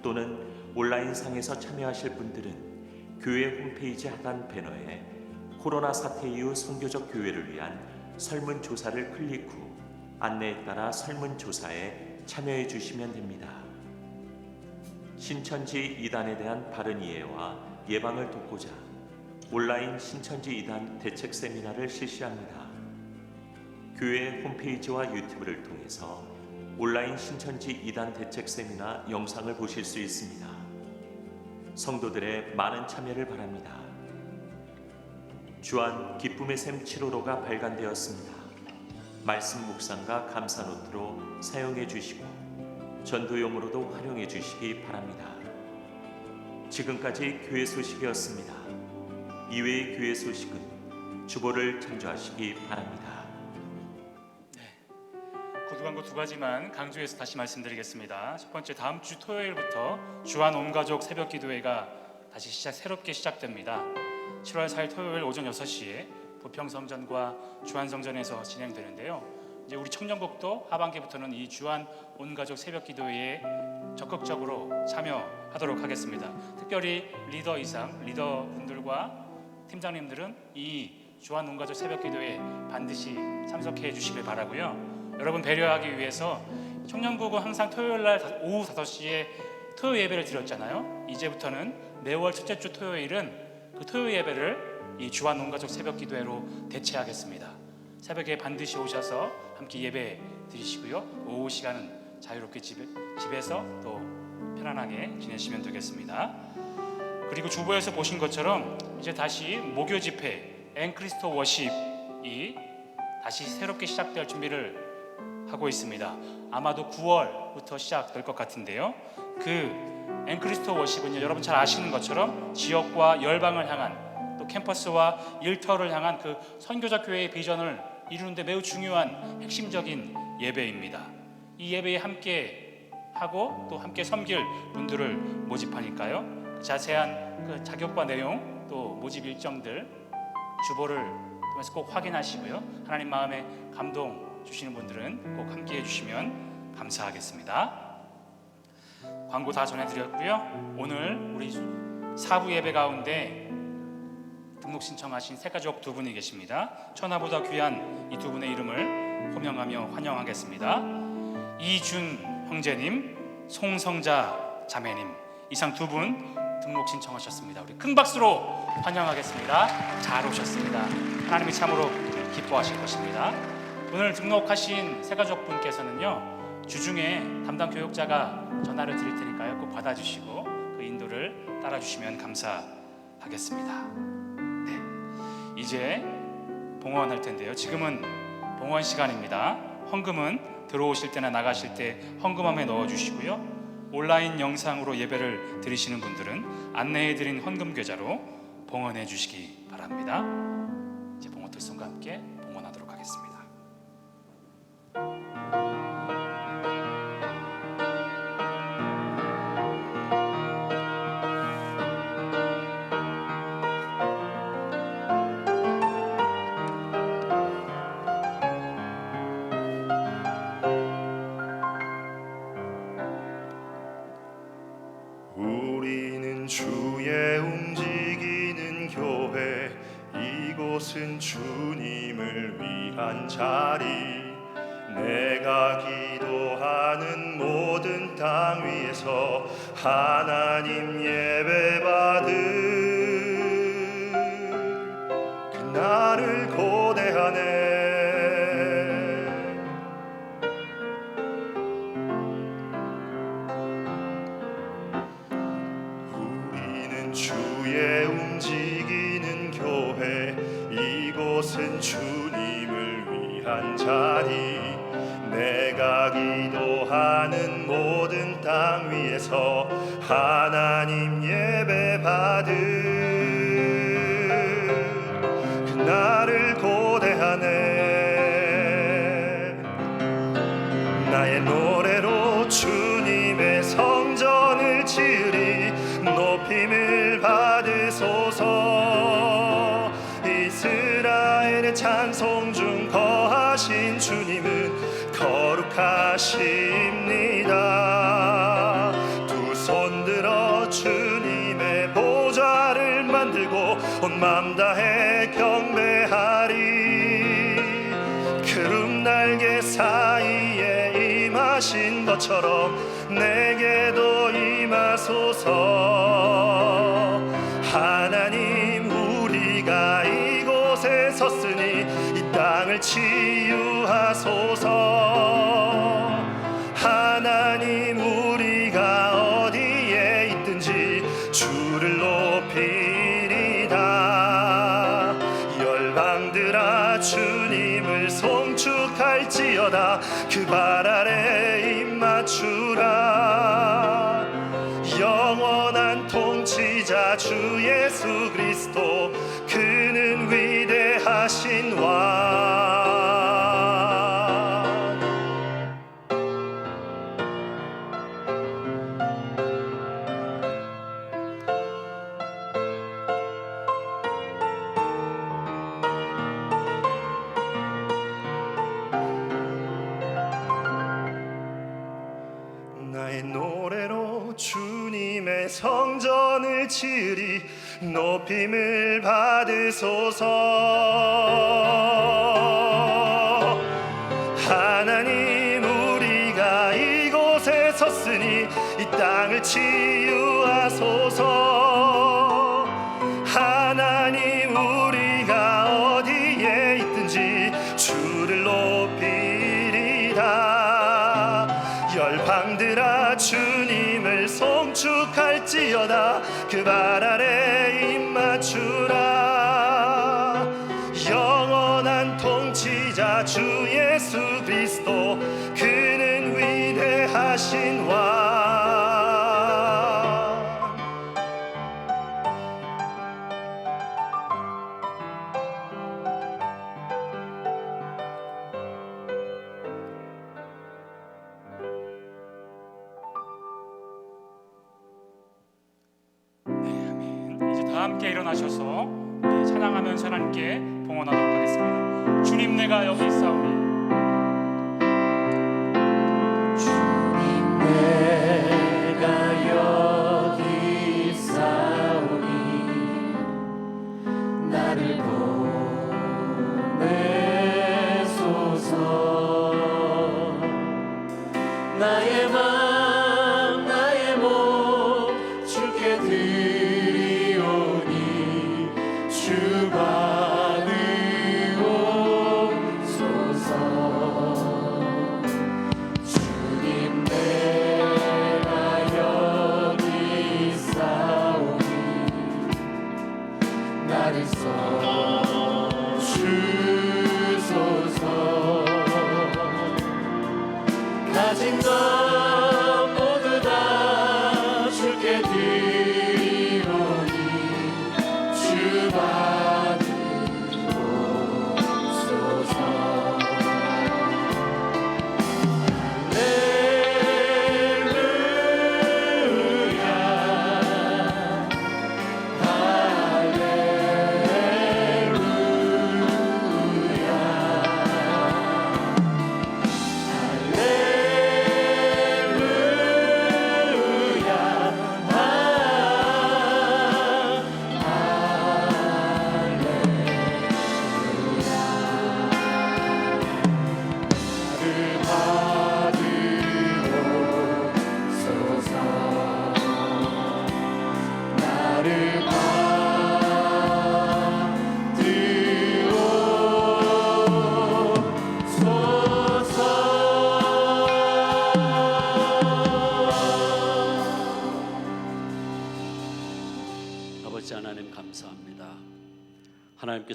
또는 온라인상에서 참여하실 분들은 교회 홈페이지 하단 배너에 코로나 사태 이후 선교적 교회를 위한 설문조사를 클릭 후 안내에 따라 설문조사에 참여해 주시면 됩니다. 신천지 이단에 대한 바른 이해와 예방을 돕고자 온라인 신천지 이단 대책 세미나를 실시합니다. 교회 홈페이지와 유튜브를 통해서 온라인 신천지 이단 대책 세미나 영상을 보실 수 있습니다. 성도들의 많은 참여를 바랍니다. 주안 기쁨의 샘 7호로가 발간되었습니다. 말씀 묵상과 감사 노트로 사용해 주시고 전도용으로도 활용해 주시기 바랍니다. 지금까지 교회 소식이었습니다. 이외의 교회 소식은 주보를 참조하시기 바랍니다. 구두광고 두 가지만 강조해서 다시 말씀드리겠습니다. 첫 번째, 다음 주 토요일부터 주한 온가족 새벽기도회가 다시 새롭게 시작됩니다. 7월 4일 토요일 오전 6시에 부평성전과 주안성전에서 진행되는데요. 이제 우리 청년국도 하반기부터는 이 주한 온가족 새벽기도회에 적극적으로 참여하도록 하겠습니다. 특별히 리더 이상 리더분들과 팀장님들은 이 주한 온가족 새벽기도회에 반드시 참석해 주시길 바라고요. 여러분 배려하기 위해서 청년국은 항상 토요일날 오후 5시에 토요 예배를 드렸잖아요. 이제부터는 매월 첫째 주 토요일은 그 토요 예배를 이 주한 온가족 새벽기도회로 대체하겠습니다. 새벽에 반드시 오셔서 함께 예배 드리시고요. 오후 시간은 자유롭게 집에서 또 편안하게 지내시면 되겠습니다. 그리고 주보에서 보신 것처럼 이제 다시 목요 집회 앵크리스토 워십이 다시 새롭게 시작될 준비를 하고 있습니다. 아마도 9월부터 시작될 것 같은데요. 그 앵크리스토 워십은요, 여러분 잘 아시는 것처럼 지역과 열방을 향한 또 캠퍼스와 일터를 향한 그 선교적 교회의 비전을 이루는데 매우 중요한 핵심적인 예배입니다. 이 예배에 함께 하고 또 함께 섬길 분들을 모집하니까요. 자세한 그 자격과 내용 또 모집 일정들 주보를 통해서 꼭 확인하시고요. 하나님 마음에 감동 주시는 분들은 꼭 함께 해주시면 감사하겠습니다. 광고 다 전해드렸고요. 오늘 우리 4부 예배 가운데 등록 신청하신 새가족 두 분이 계십니다. 천하보다 귀한 이 두 분의 이름을 호명하며 환영하겠습니다. 이준 형제님, 송성자 자매님, 이상 두 분 등록 신청하셨습니다. 우리 큰 박수로 환영하겠습니다. 잘 오셨습니다. 하나님이 참으로 기뻐하실 것입니다. 오늘 등록하신 새가족분께서는요, 주중에 담당 교육자가 전화를 드릴 테니까요, 꼭 받아주시고 그 인도를 따라주시면 감사하겠습니다. 네, 이제 봉헌할 텐데요. 지금은 봉헌 시간입니다. 헌금은 들어오실 때나 나가실 때 헌금함에 넣어주시고요. 온라인 영상으로 예배를 드리시는 분들은 안내해드린 헌금 계좌로 봉헌해 주시기 바랍니다. 이제 봉헌 특성과 함께 봉헌하도록 하겠습니다. 우리는 주의 움직이는 교회, 이곳은 주님을 위한 자리. 내가 기도하는 모든 땅 위에서 하나님 예배받을 나를 고대하네. 우리는 주의 움직이는 교회, 이곳은 주님을 위한 자리. 내가 기도하는 모든 땅 위에서 하나님 예배 받을 나를 고대하네. 나의 노래로 주님의 성전을 지으리. 높임을 받으소서. 이스라엘의 찬송 중 거하신 주님은 거룩하십니다. 두 손 들어 주님의 보좌를 만들고 온 맘 다해 경배하리. 구름 날개 사이에 임하신 것처럼 내게도 임하소서. 하나님, 우리가 이곳에 섰으니 이 땅을 치유하소서. 하나님, 우리가 어디에 있든지 주를 높이리다. 열방들아 주님을 송축할지어다. 그 발 아래 입 맞추라. 영원한 통치자 주 예수 그리스도, 그는 위대하신 왕. 나의 노래로 주님의 성전을 지으리. 높임을 받으소서. 하나님, 우리가 이곳에 섰으니 이 땅을 치유하소서. 하나님, 우리가 어디에 있든지 주를 높이리다. 열방들아 주님을 송축할지어다. 그 발 아래 입 맞추라. 영원한 통치자 주 예수 그리스도, 그는 위대하신 왕. 이제 다 함께 일어나셔서 찬양하면서 하나님께 봉헌하도록 하겠습니다. 주님, 내가 여기 있사오니. 주님, 내가 여기 있사오니 나를 보내소서. 나의 맘 나의 몸 주께 드리오니 주 받으옵소서.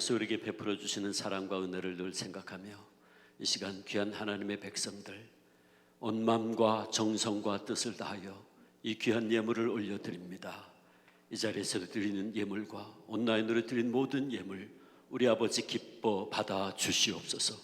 하나님께서 우리에게 베풀어 주시는 사랑과 은혜를 늘 생각하며 이 시간 귀한 하나님의 백성들 온 마음과 정성과 뜻을 다하여 이 귀한 예물을 올려드립니다. 이 자리에서 드리는 예물과 온라인으로 드린 모든 예물 우리 아버지 기뻐 받아 주시옵소서.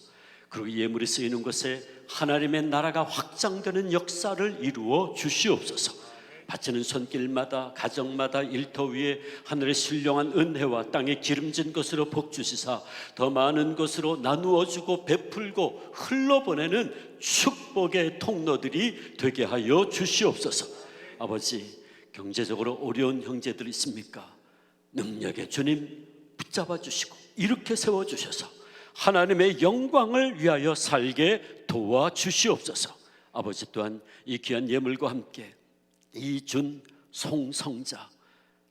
그리고 예물이 쓰이는 곳에 하나님의 나라가 확장되는 역사를 이루어 주시옵소서. 바치는 손길마다 가정마다 일터 위에 하늘의 신령한 은혜와 땅에 기름진 것으로 복 주시사 더 많은 것으로 나누어 주고 베풀고 흘러보내는 축복의 통로들이 되게 하여 주시옵소서. 아버지, 경제적으로 어려운 형제들 있습니까? 능력의 주님 붙잡아 주시고 이렇게 세워 주셔서 하나님의 영광을 위하여 살게 도와 주시옵소서. 아버지, 또한 이 귀한 예물과 함께 이준, 송성자,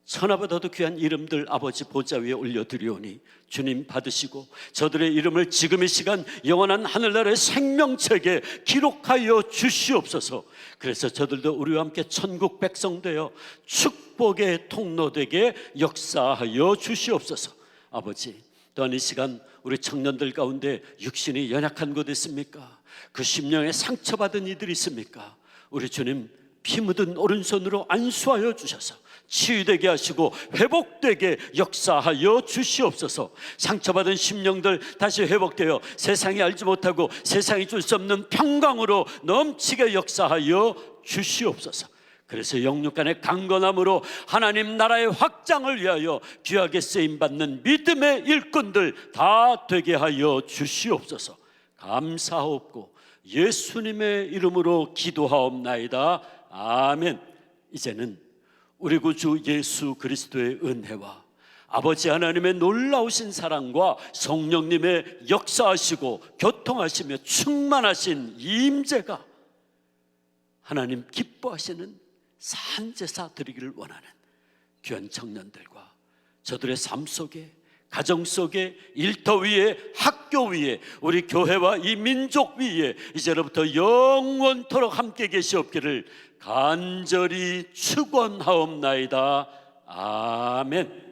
천하보다도 귀한 이름들 아버지 보좌 위에 올려드리오니 주님 받으시고 저들의 이름을 지금 이 시간 영원한 하늘나라의 생명책에 기록하여 주시옵소서. 그래서 저들도 우리와 함께 천국 백성 되어 축복의 통로 되게 역사하여 주시옵소서. 아버지, 또한 이 시간 우리 청년들 가운데 육신이 연약한 곳 있습니까? 그 심령에 상처받은 이들이 있습니까? 우리 주님 피 묻은 오른손으로 안수하여 주셔서 치유되게 하시고 회복되게 역사하여 주시옵소서. 상처받은 심령들 다시 회복되어 세상이 알지 못하고 세상이 줄 수 없는 평강으로 넘치게 역사하여 주시옵소서. 그래서 영육간의 강건함으로 하나님 나라의 확장을 위하여 귀하게 쓰임받는 믿음의 일꾼들 다 되게 하여 주시옵소서. 감사하옵고 예수님의 이름으로 기도하옵나이다. 아멘. 이제는 우리 구주 예수 그리스도의 은혜와 아버지 하나님의 놀라우신 사랑과 성령님의 역사하시고 교통하시며 충만하신 임재가 하나님 기뻐하시는 산제사 드리기를 원하는 귀한 청년들과 저들의 삶 속에 가정 속에 일터 위에 학교 위에 우리 교회와 이 민족 위에 이제로부터 영원토록 함께 계시옵기를 간절히 축원하옵나이다. 아멘.